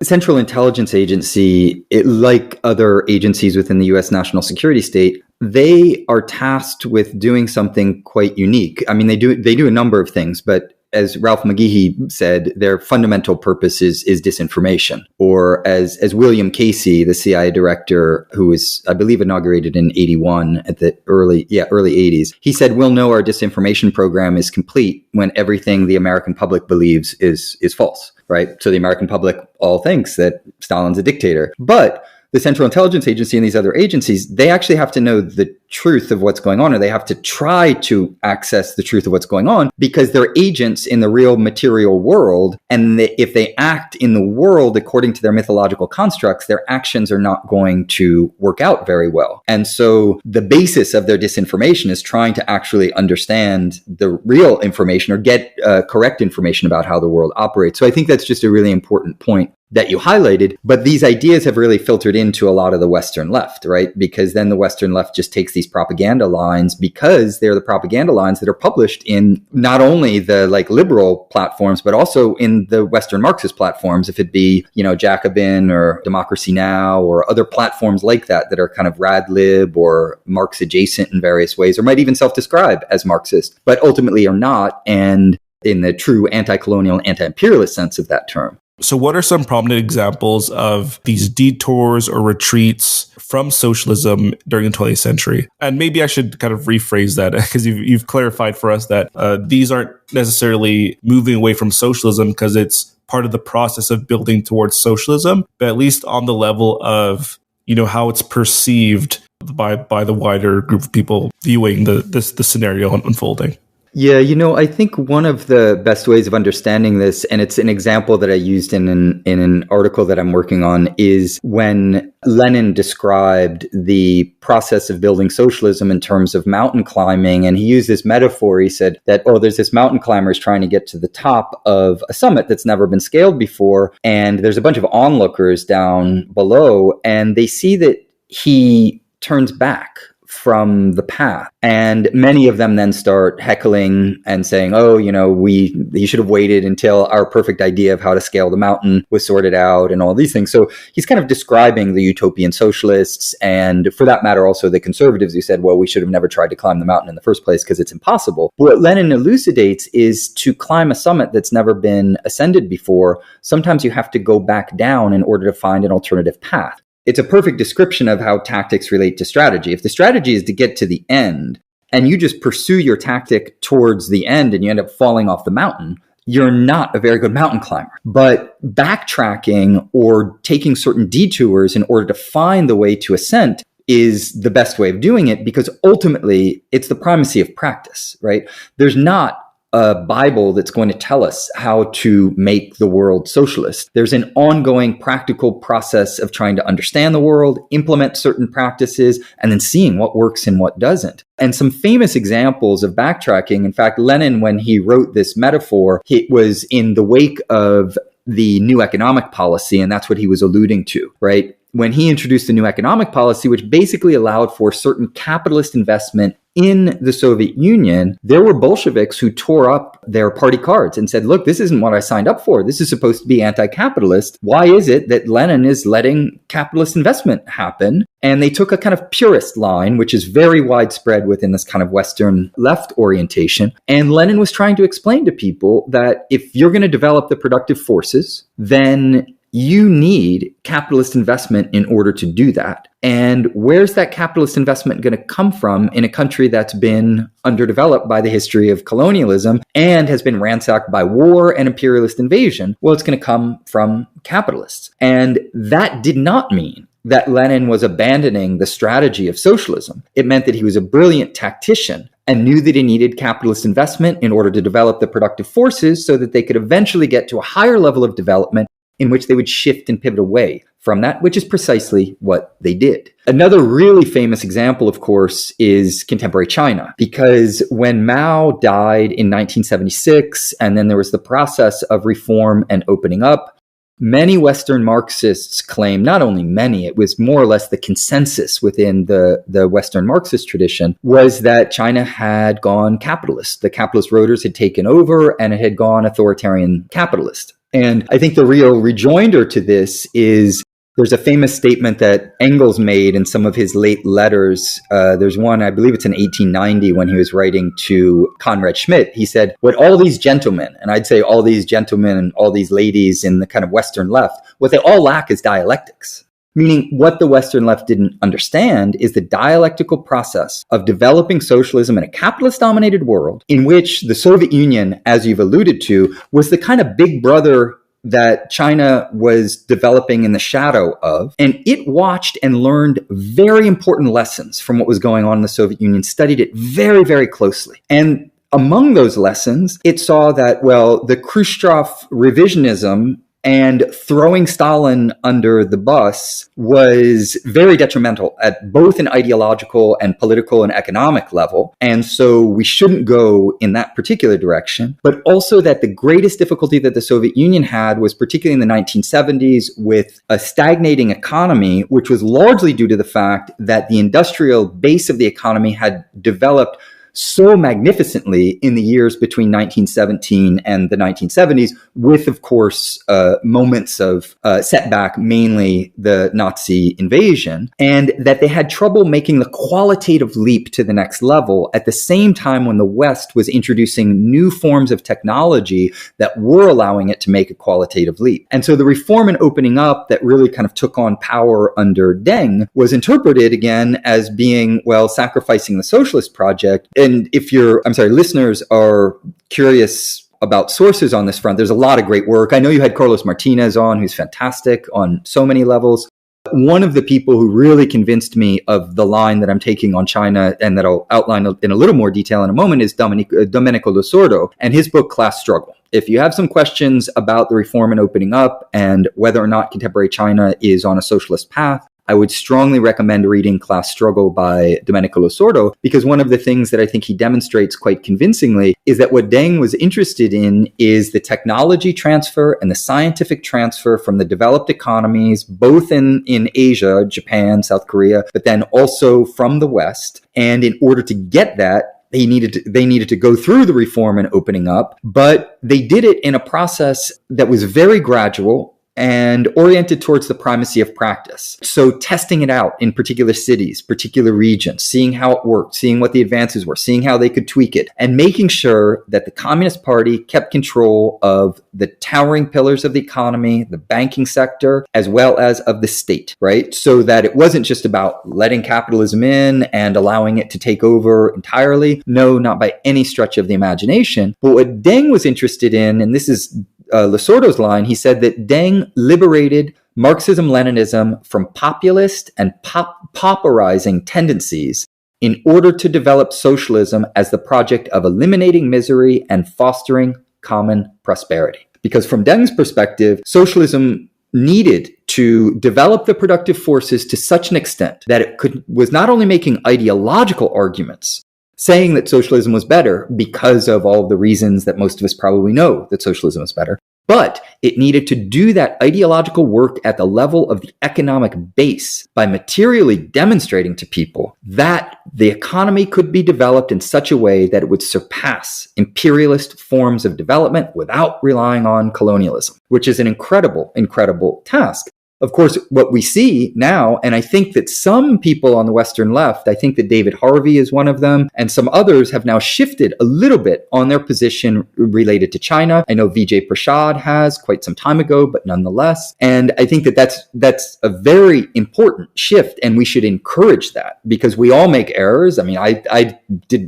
Central Intelligence Agency, like other agencies within the U.S. national security state, they are tasked with doing something quite unique. I mean, they do a number of things, but as Ralph McGehee said, their fundamental purpose is disinformation. Or as William Casey, the CIA director, who was, I believe, inaugurated in 81 at the early 80s, he said, we'll know our disinformation program is complete when everything the American public believes is false, right? So the American public all thinks that Stalin's a dictator. But the Central Intelligence Agency and these other agencies, they actually have to know the truth of what's going on, or they have to try to access the truth of what's going on because they're agents in the real material world. And if they act in the world according to their mythological constructs, their actions are not going to work out very well. And so the basis of their disinformation is trying to actually understand the real information or get correct information about how the world operates. So I think that's just a really important point that you highlighted, but these ideas have really filtered into a lot of the Western left, right? Because then the Western left just takes these propaganda lines because they're the propaganda lines that are published in not only the liberal platforms, but also in the Western Marxist platforms, if it be, Jacobin or Democracy Now! Or other platforms like that are kind of rad lib or Marx adjacent in various ways, or might even self-describe as Marxist, but ultimately are not, and in the true anti-colonial, anti-imperialist sense of that term. So what are some prominent examples of these detours or retreats from socialism during the 20th century? And maybe I should kind of rephrase that because you've clarified for us that these aren't necessarily moving away from socialism because it's part of the process of building towards socialism, but at least on the level of, how it's perceived by the wider group of people viewing the scenario unfolding? Yeah, I think one of the best ways of understanding this, and it's an example that I used in an article that I'm working on, is when Lenin described the process of building socialism in terms of mountain climbing. And he used this metaphor. He said that, there's this mountain climber is trying to get to the top of a summit that's never been scaled before. And there's a bunch of onlookers down below, and they see that he turns back from the path. And many of them then start heckling and saying, you should have waited until our perfect idea of how to scale the mountain was sorted out and all these things. So he's kind of describing the utopian socialists, and for that matter, also the conservatives who said, well, we should have never tried to climb the mountain in the first place because it's impossible. What Lenin elucidates is to climb a summit that's never been ascended before, sometimes you have to go back down in order to find an alternative path. It's a perfect description of how tactics relate to strategy. If the strategy is to get to the end and you just pursue your tactic towards the end and you end up falling off the mountain, you're not a very good mountain climber. But backtracking or taking certain detours in order to find the way to ascent is the best way of doing it, because ultimately it's the primacy of practice, right? There's not a Bible that's going to tell us how to make the world socialist. There's an ongoing practical process of trying to understand the world, implement certain practices, and then seeing what works and what doesn't. And some famous examples of backtracking. In fact, Lenin, when he wrote this metaphor, it was in the wake of the new economic policy, and that's what he was alluding to, right? When he introduced the new economic policy, which basically allowed for certain capitalist investment in the Soviet Union, there were Bolsheviks who tore up their party cards and said, look, this isn't what I signed up for. This is supposed to be anti-capitalist. Why is it that Lenin is letting capitalist investment happen? And they took a kind of purist line, which is very widespread within this kind of Western left orientation. And Lenin was trying to explain to people that if you're going to develop the productive forces, then you need capitalist investment in order to do that. And where's that capitalist investment going to come from in a country that's been underdeveloped by the history of colonialism and has been ransacked by war and imperialist invasion? Well, it's going to come from capitalists. And that did not mean that Lenin was abandoning the strategy of socialism. It meant that he was a brilliant tactician and knew that he needed capitalist investment in order to develop the productive forces so that they could eventually get to a higher level of development in which they would shift and pivot away from that, which is precisely what they did. Another really famous example, of course, is contemporary China, because when Mao died in 1976, and then there was the process of reform and opening up, many Western Marxists claim, not only many, it was more or less the consensus within the Western Marxist tradition, was that China had gone capitalist. The capitalist rotors had taken over and it had gone authoritarian capitalist. And I think the real rejoinder to this is there's a famous statement that Engels made in some of his late letters. There's one, I believe it's in 1890, when he was writing to Conrad Schmidt. He said, what all these gentlemen, and I'd say all these gentlemen and all these ladies in the kind of Western left, what they all lack is dialectics. Meaning what the Western left didn't understand is the dialectical process of developing socialism in a capitalist-dominated world in which the Soviet Union, as you've alluded to, was the kind of big brother that China was developing in the shadow of. And it watched and learned very important lessons from what was going on in the Soviet Union, studied it very, very closely. And among those lessons, it saw that, well, the Khrushchev revisionism and throwing Stalin under the bus was very detrimental at both an ideological and political and economic level. And so we shouldn't go in that particular direction. But also that the greatest difficulty that the Soviet Union had was particularly in the 1970s with a stagnating economy, which was largely due to the fact that the industrial base of the economy had developed so magnificently in the years between 1917 and the 1970s, with, of course, moments of setback, mainly the Nazi invasion, and that they had trouble making the qualitative leap to the next level at the same time when the West was introducing new forms of technology that were allowing it to make a qualitative leap. And so the reform and opening up that really kind of took on power under Deng was interpreted again as being, well, sacrificing the socialist project. And if listeners are curious about sources on this front, there's a lot of great work. I know you had Carlos Martinez on, who's fantastic on so many levels. One of the people who really convinced me of the line that I'm taking on China and that I'll outline in a little more detail in a moment is Domenico Losordo and his book, Class Struggle. If you have some questions about the reform and opening up and whether or not contemporary China is on a socialist path, I would strongly recommend reading Class Struggle by Domenico Losordo, because one of the things that I think he demonstrates quite convincingly is that what Deng was interested in is the technology transfer and the scientific transfer from the developed economies, both in Asia, Japan, South Korea, but then also from the West. And in order to get that, they needed to go through the reform and opening up, but they did it in a process that was very gradual and oriented towards the primacy of practice. So testing it out in particular cities, particular regions, seeing how it worked, seeing what the advances were, seeing how they could tweak it, and making sure that the Communist Party kept control of the towering pillars of the economy, the banking sector, as well as of the state, right? So that it wasn't just about letting capitalism in and allowing it to take over entirely. No, not by any stretch of the imagination. But what Deng was interested in, and this is Losordo's line, he said that Deng liberated Marxism-Leninism from populist and pauperizing tendencies in order to develop socialism as the project of eliminating misery and fostering common prosperity. Because from Deng's perspective, socialism needed to develop the productive forces to such an extent that it was not only making ideological arguments, saying that socialism was better because of all of the reasons that most of us probably know that socialism is better, but it needed to do that ideological work at the level of the economic base by materially demonstrating to people that the economy could be developed in such a way that it would surpass imperialist forms of development without relying on colonialism, which is an incredible, incredible task. Of course, what we see now, and I think that some people on the Western left, I think that David Harvey is one of them, and some others have now shifted a little bit on their position related to China. I know Vijay Prashad has quite some time ago, but nonetheless. And I think that that's a very important shift, and we should encourage that because we all make errors. I mean, I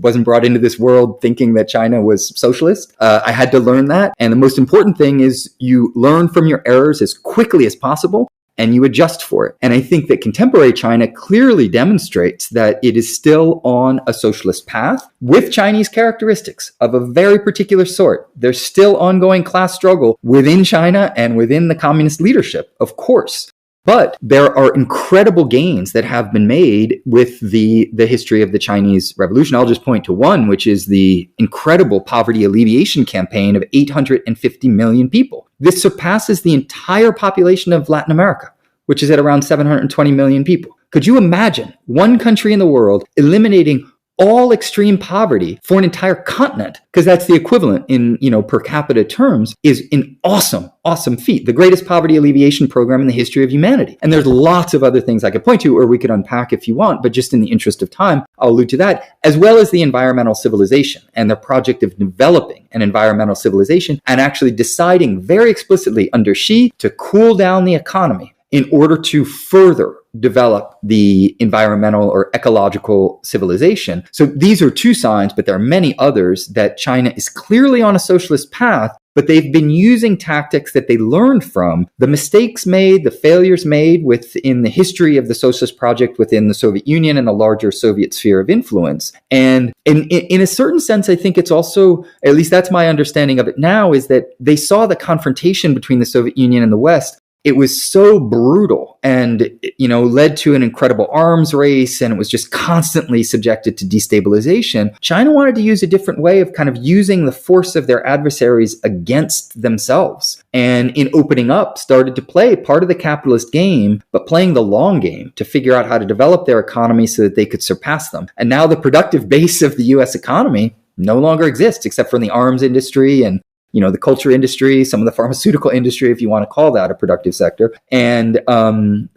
wasn't brought into this world thinking that China was socialist. I had to learn that. And the most important thing is you learn from your errors as quickly as possible, and you adjust for it. And I think that contemporary China clearly demonstrates that it is still on a socialist path with Chinese characteristics of a very particular sort. There's still ongoing class struggle within China and within the communist leadership, of course. But there are incredible gains that have been made with the history of the Chinese Revolution. I'll just point to one, which is the incredible poverty alleviation campaign of 850 million people. This surpasses the entire population of Latin America, which is at around 720 million people. Could you imagine one country in the world eliminating all extreme poverty for an entire continent? Because that's the equivalent in, per capita terms, is an awesome, awesome feat. The greatest poverty alleviation program in the history of humanity. And there's lots of other things I could point to, or we could unpack if you want, but just in the interest of time, I'll allude to that, as well as the environmental civilization and the project of developing an environmental civilization and actually deciding very explicitly under Xi to cool down the economy in order to further develop the environmental or ecological civilization. So these are two signs, but there are many others that China is clearly on a socialist path, but they've been using tactics that they learned from the mistakes made, the failures made within the history of the socialist project within the Soviet Union and the larger Soviet sphere of influence. And in a certain sense, I think it's also, at least that's my understanding of it now, is that they saw the confrontation between the Soviet Union and the West. It was so brutal and, led to an incredible arms race, and it was just constantly subjected to destabilization. China wanted to use a different way of kind of using the force of their adversaries against themselves. And in opening up, started to play part of the capitalist game, but playing the long game to figure out how to develop their economy so that they could surpass them. And now the productive base of the US economy no longer exists except for in the arms industry and the culture industry, some of the pharmaceutical industry, if you want to call that a productive sector. And,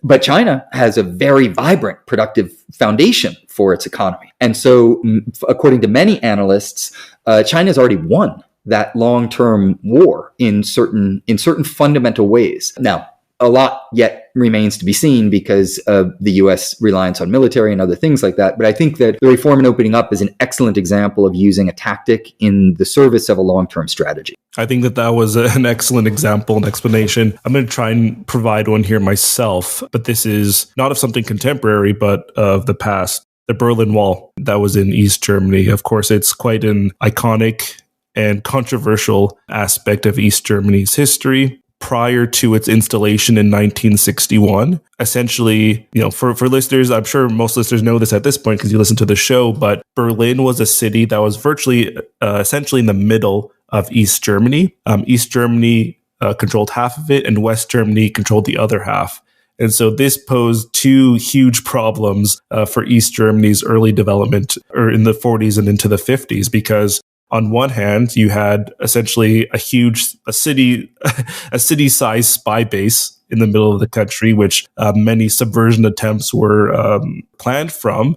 but China has a very vibrant, productive foundation for its economy. And so, according to many analysts, China has already won that long-term war in certain fundamental ways. Now, A lot yet remains to be seen because of the US reliance on military and other things like that. But I think that the reform and opening up is an excellent example of using a tactic in the service of a long-term strategy. I think that was an excellent example and explanation. I'm going to try and provide one here myself, but this is not of something contemporary, but of the past. The Berlin Wall that was in East Germany. Of course, it's quite an iconic and controversial aspect of East Germany's history. Prior to its installation in 1961, essentially, for listeners, I'm sure most listeners know this at this point because you listen to the show, but Berlin was a city that was virtually, essentially in the middle of East Germany. East Germany controlled half of it, and West Germany controlled the other half. And so this posed two huge problems for East Germany's early development, or in the 40s and into the 50s, because on one hand, you had essentially a city-sized spy base in the middle of the country, which many subversion attempts were planned from.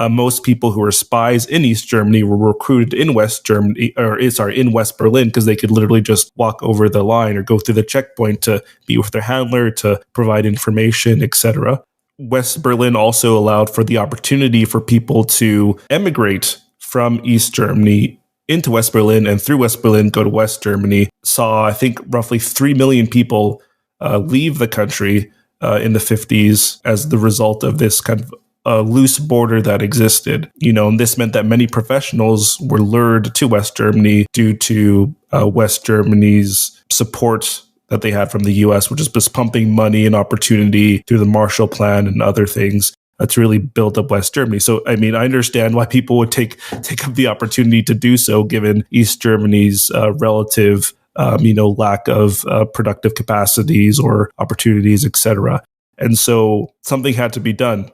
Most people who were spies in East Germany were recruited in West Germany, in West Berlin, because they could literally just walk over the line or go through the checkpoint to be with their handler, to provide information, etc. West Berlin also allowed for the opportunity for people to emigrate from East Germany into West Berlin, and through West Berlin go to West Germany. Saw, I think, roughly 3 million people leave the country in the 50s as the result of this kind of loose border that existed. And this meant that many professionals were lured to West Germany due to West Germany's support that they had from the US, which is just pumping money and opportunity through the Marshall Plan and other things to really build up West Germany. So, I understand why people would take up the opportunity to do so, given East Germany's relative, lack of productive capacities or opportunities, etc. And so something had to be done.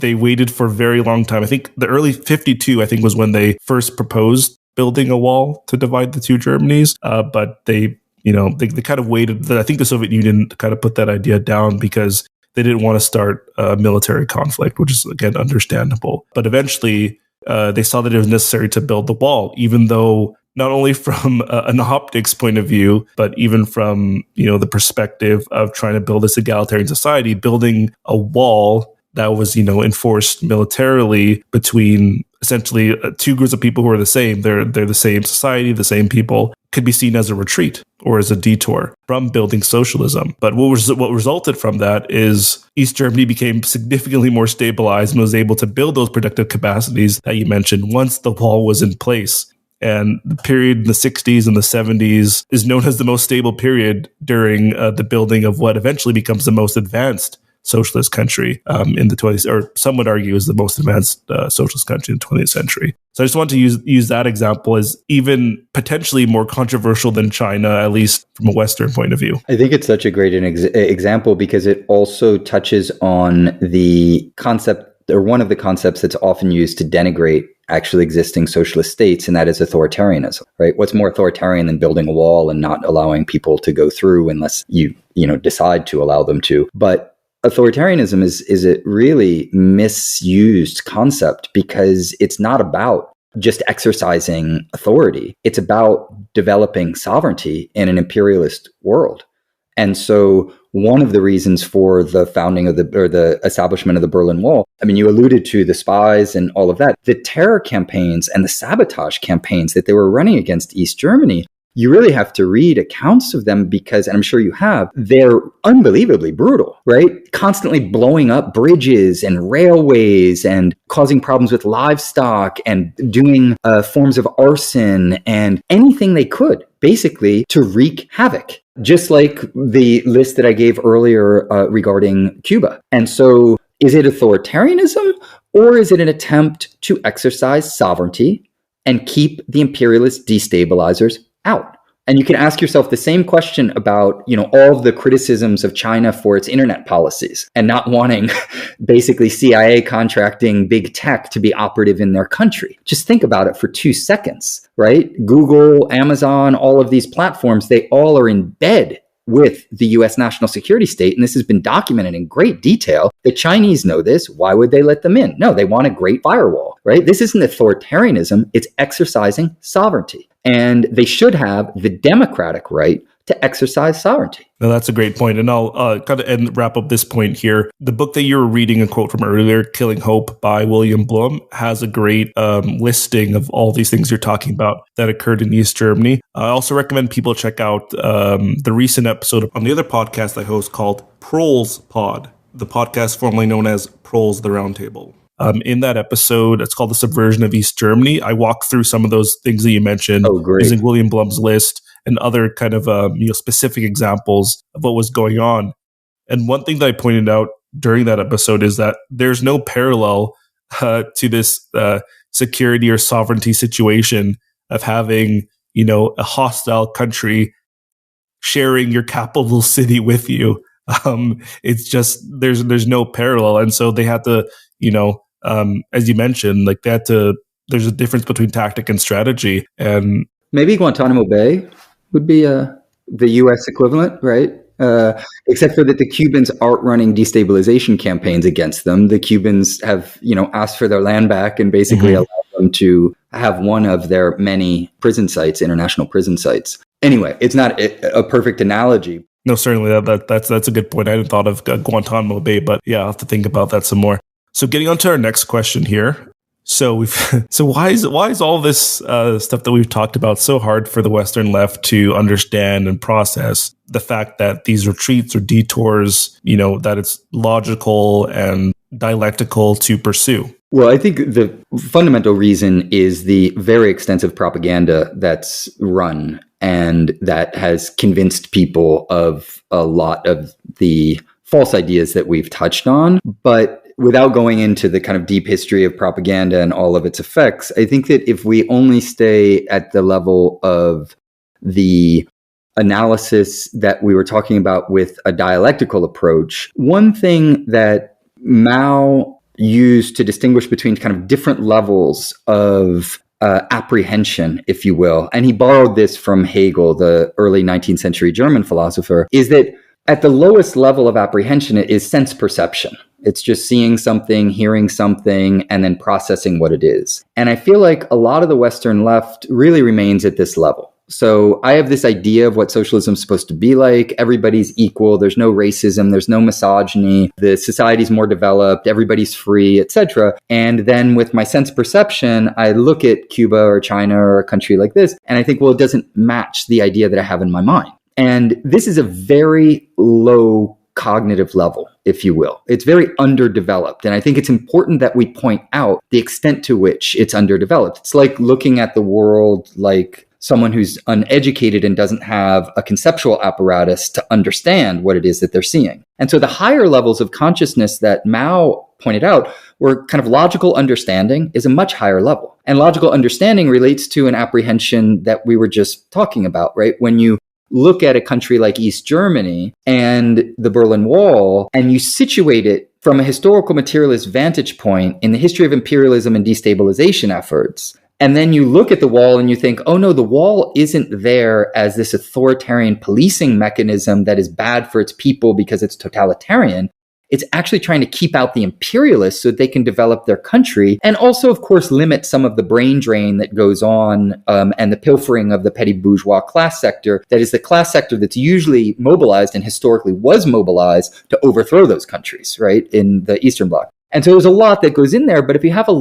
They waited for a very long time. I think the early 52, I think, was when they first proposed building a wall to divide the two Germanys. But they kind of waited. I think the Soviet Union kind of put that idea down because they didn't want to start a military conflict, which is, again, understandable. But eventually, they saw that it was necessary to build the wall, even though not only from an optics point of view, but even from the perspective of trying to build this egalitarian society, building a wall that was enforced militarily between essentially two groups of people who are the same. They're the same society, the same people, could be seen as a retreat or as a detour from building socialism. But what resulted from that is East Germany became significantly more stabilized and was able to build those productive capacities that you mentioned once the wall was in place. And the period in the 60s and the 70s is known as the most stable period during the building of what eventually becomes the most advanced socialist country in the 20th, or some would argue is the most advanced socialist country in the 20th century. So I just want to use that example as even potentially more controversial than China, at least from a Western point of view. I think it's such a great example because it also touches on the concept, or one of the concepts that's often used to denigrate actually existing socialist states, and that is authoritarianism, right? What's more authoritarian than building a wall and not allowing people to go through unless you decide to allow them to? But authoritarianism is a really misused concept because it's not about just exercising authority. It's about developing sovereignty in an imperialist world. And so one of the reasons for the founding of the establishment of the Berlin Wall, you alluded to the spies and all of that, the terror campaigns and the sabotage campaigns that they were running against East Germany. You really have to read accounts of them because, and I'm sure you have, they're unbelievably brutal, right? Constantly blowing up bridges and railways and causing problems with livestock and doing forms of arson and anything they could, basically, to wreak havoc. Just like the list that I gave earlier regarding Cuba. And so is it authoritarianism or is it an attempt to exercise sovereignty and keep the imperialist destabilizers out? And you can ask yourself the same question about, all of the criticisms of China for its internet policies and not wanting basically CIA contracting big tech to be operative in their country. Just think about it for 2 seconds, right? Google, Amazon, all of these platforms, they all are in bed with the US national security state. And this has been documented in great detail. The Chinese know this. Why would they let them in? No, they want a great firewall, right? This isn't authoritarianism. It's exercising sovereignty. And they should have the democratic right to exercise sovereignty. No, that's a great point. And I'll kind of wrap up this point here. The book that you were reading, a quote from earlier, Killing Hope by William Blum, has a great listing of all these things you're talking about that occurred in East Germany. I also recommend people check out the recent episode on the other podcast I host called Proles Pod, the podcast formerly known as Proles the Roundtable. In that episode, it's called The Subversion of East Germany. I walk through some of those things that you mentioned using William Blum's list and other kind of specific examples of what was going on. And one thing that I pointed out during that episode is that there's no parallel to this security or sovereignty situation of having, a hostile country sharing your capital city with you. It's just there's no parallel, and so they had to, as you mentioned, like there's a difference between tactic and strategy, and maybe Guantanamo Bay would be the U.S. equivalent, right? Except for that the Cubans aren't running destabilization campaigns against them. The Cubans have, asked for their land back and basically allowed them to have one of their many prison sites, international prison sites. Anyway, it's not a perfect analogy. No, certainly that's a good point. I hadn't thought of Guantanamo Bay, but yeah, I'll have to think about that some more. So getting on to our next question here. So why is all this stuff that we've talked about so hard for the Western left to understand and process? The fact that these retreats or detours, that it's logical and dialectical to pursue. Well, I think the fundamental reason is the very extensive propaganda that's run and that has convinced people of a lot of the false ideas that we've touched on. But without going into the kind of deep history of propaganda and all of its effects, I think that if we only stay at the level of the analysis that we were talking about with a dialectical approach, one thing that Mao used to distinguish between kind of different levels of apprehension, if you will, and he borrowed this from Hegel, the early 19th century German philosopher, is that at the lowest level of apprehension is sense perception. It's just seeing something, hearing something, and then processing what it is. And I feel like a lot of the Western left really remains at this level. So I have this idea of what socialism is supposed to be like. Everybody's equal. There's no racism. There's no misogyny. The society's more developed. Everybody's free, etc. And then with my sense perception, I look at Cuba or China or a country like this, and I think, well, it doesn't match the idea that I have in my mind. And this is a very low cognitive level, if you will. It's very underdeveloped. And I think it's important that we point out the extent to which it's underdeveloped. It's like looking at the world like someone who's uneducated and doesn't have a conceptual apparatus to understand what it is that they're seeing. And so the higher levels of consciousness that Mao pointed out were kind of logical understanding is a much higher level. And logical understanding relates to an apprehension that we were just talking about, right? When you look at a country like East Germany and the Berlin Wall, and you situate it from a historical materialist vantage point in the history of imperialism and destabilization efforts, and then you look at the wall and you think, oh no, the wall isn't there as this authoritarian policing mechanism that is bad for its people because it's totalitarian. It's actually trying to keep out the imperialists so that they can develop their country, and also, of course, limit some of the brain drain that goes on and the pilfering of the petty bourgeois class sector. That is the class sector that's usually mobilized and historically was mobilized to overthrow those countries, right, in the Eastern Bloc. And so there's a lot that goes in there, but if you have a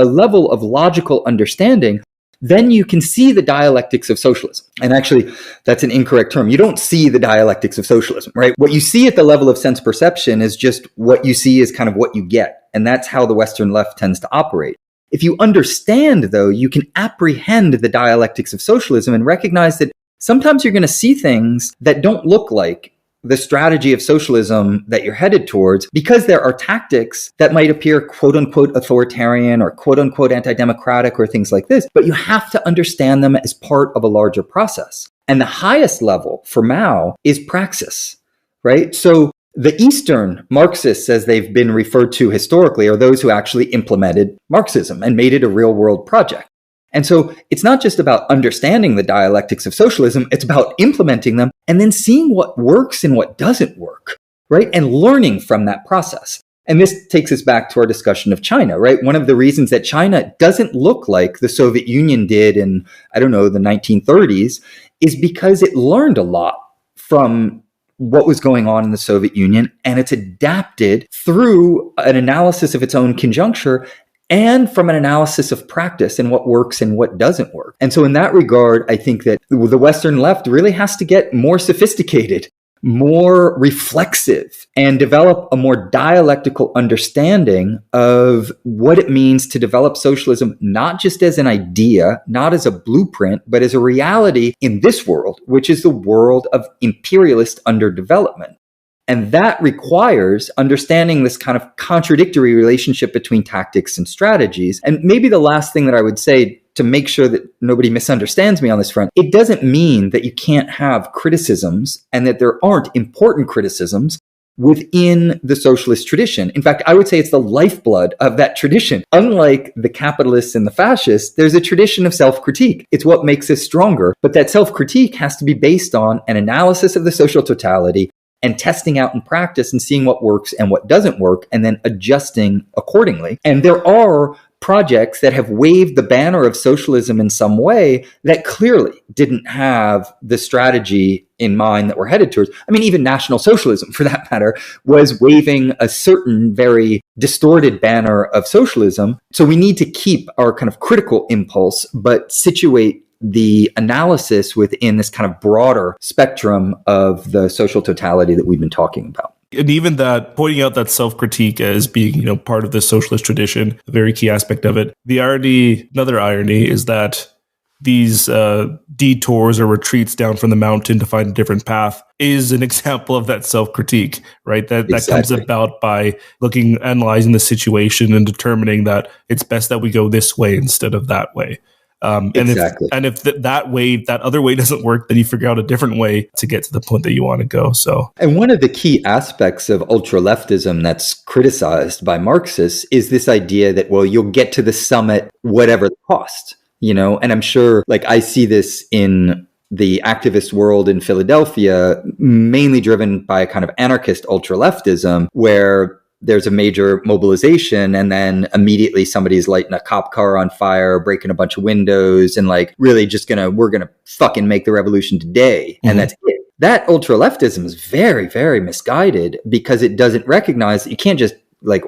level of logical understanding, then you can see the dialectics of socialism. And actually, that's an incorrect term. You don't see the dialectics of socialism, right? What you see at the level of sense perception is just what you see is kind of what you get. And that's how the Western left tends to operate. If you understand, though, you can apprehend the dialectics of socialism and recognize that sometimes you're going to see things that don't look like the strategy of socialism that you're headed towards, because there are tactics that might appear quote unquote authoritarian or quote unquote anti-democratic or things like this, but you have to understand them as part of a larger process. And the highest level for Mao is praxis, right? So the Eastern Marxists, as they've been referred to historically, are those who actually implemented Marxism and made it a real world project. And so it's not just about understanding the dialectics of socialism, it's about implementing them and then seeing what works and what doesn't work, right? And learning from that process. And this takes us back to our discussion of China, right? One of the reasons that China doesn't look like the Soviet Union did in, the 1930s is because it learned a lot from what was going on in the Soviet Union, and it's adapted through an analysis of its own conjuncture and from an analysis of practice and what works and what doesn't work. And so in that regard, I think that the Western left really has to get more sophisticated, more reflexive, and develop a more dialectical understanding of what it means to develop socialism, not just as an idea, not as a blueprint, but as a reality in this world, which is the world of imperialist underdevelopment. And that requires understanding this kind of contradictory relationship between tactics and strategies. And maybe the last thing that I would say to make sure that nobody misunderstands me on this front, it doesn't mean that you can't have criticisms and that there aren't important criticisms within the socialist tradition. In fact, I would say it's the lifeblood of that tradition. Unlike the capitalists and the fascists, there's a tradition of self-critique. It's what makes us stronger. But that self-critique has to be based on an analysis of the social totality and testing out in practice and seeing what works and what doesn't work, and then adjusting accordingly. And there are projects that have waved the banner of socialism in some way that clearly didn't have the strategy in mind that we're headed towards. I mean, even National Socialism, for that matter, was waving a certain very distorted banner of socialism. So we need to keep our kind of critical impulse, but situate the analysis within this kind of broader spectrum of the social totality that we've been talking about. And even that, pointing out that self-critique as being, part of the socialist tradition, a very key aspect of it. Another irony is that these detours or retreats down from the mountain to find a different path is an example of that self-critique, right? That comes about by analyzing the situation and determining that it's best that we go this way instead of that way. Exactly. If that other way doesn't work, then you figure out a different way to get to the point that you want to go. So, and one of the key aspects of ultra-leftism that's criticized by Marxists is this idea that, well, you'll get to the summit, whatever the cost, and I'm sure, I see this in the activist world in Philadelphia, mainly driven by a kind of anarchist ultra-leftism, where there's a major mobilization and then immediately somebody's lighting a cop car on fire, breaking a bunch of windows, and really just we're gonna fucking make the revolution today. Mm-hmm. And that's it. That ultra-leftism is very, very misguided because it doesn't recognize that you can't just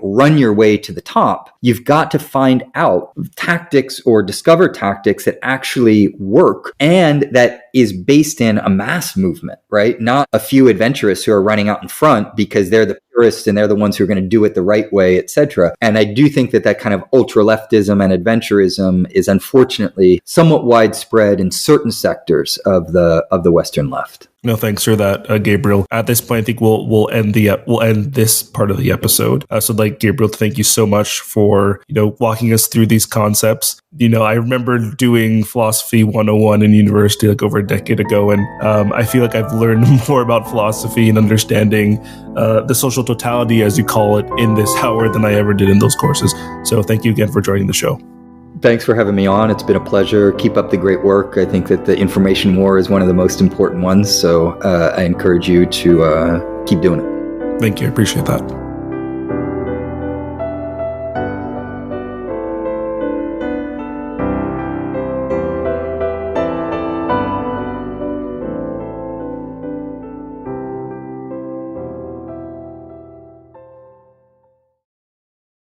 run your way to the top. You've got to find out tactics or discover tactics that actually work and that is based in a mass movement, right? Not a few adventurous who are running out in front because they're the purists and they're the ones who are going to do it the right way, etc. And I do think that kind of ultra-leftism and adventurism is unfortunately somewhat widespread in certain sectors of the Western left. No, thanks for that, Gabriel. At this point, I think we'll end this part of the episode. So, Gabriel, thank you so much for walking us through these concepts. I remember doing philosophy 101 in university over a decade ago, and I feel like I've learned more about philosophy and understanding the social totality, as you call it, in this hour than I ever did in those courses. So, thank you again for joining the show. Thanks for having me on. It's been a pleasure. Keep up the great work. I think that the information war is one of the most important ones. So I encourage you to keep doing it. Thank you. I appreciate that.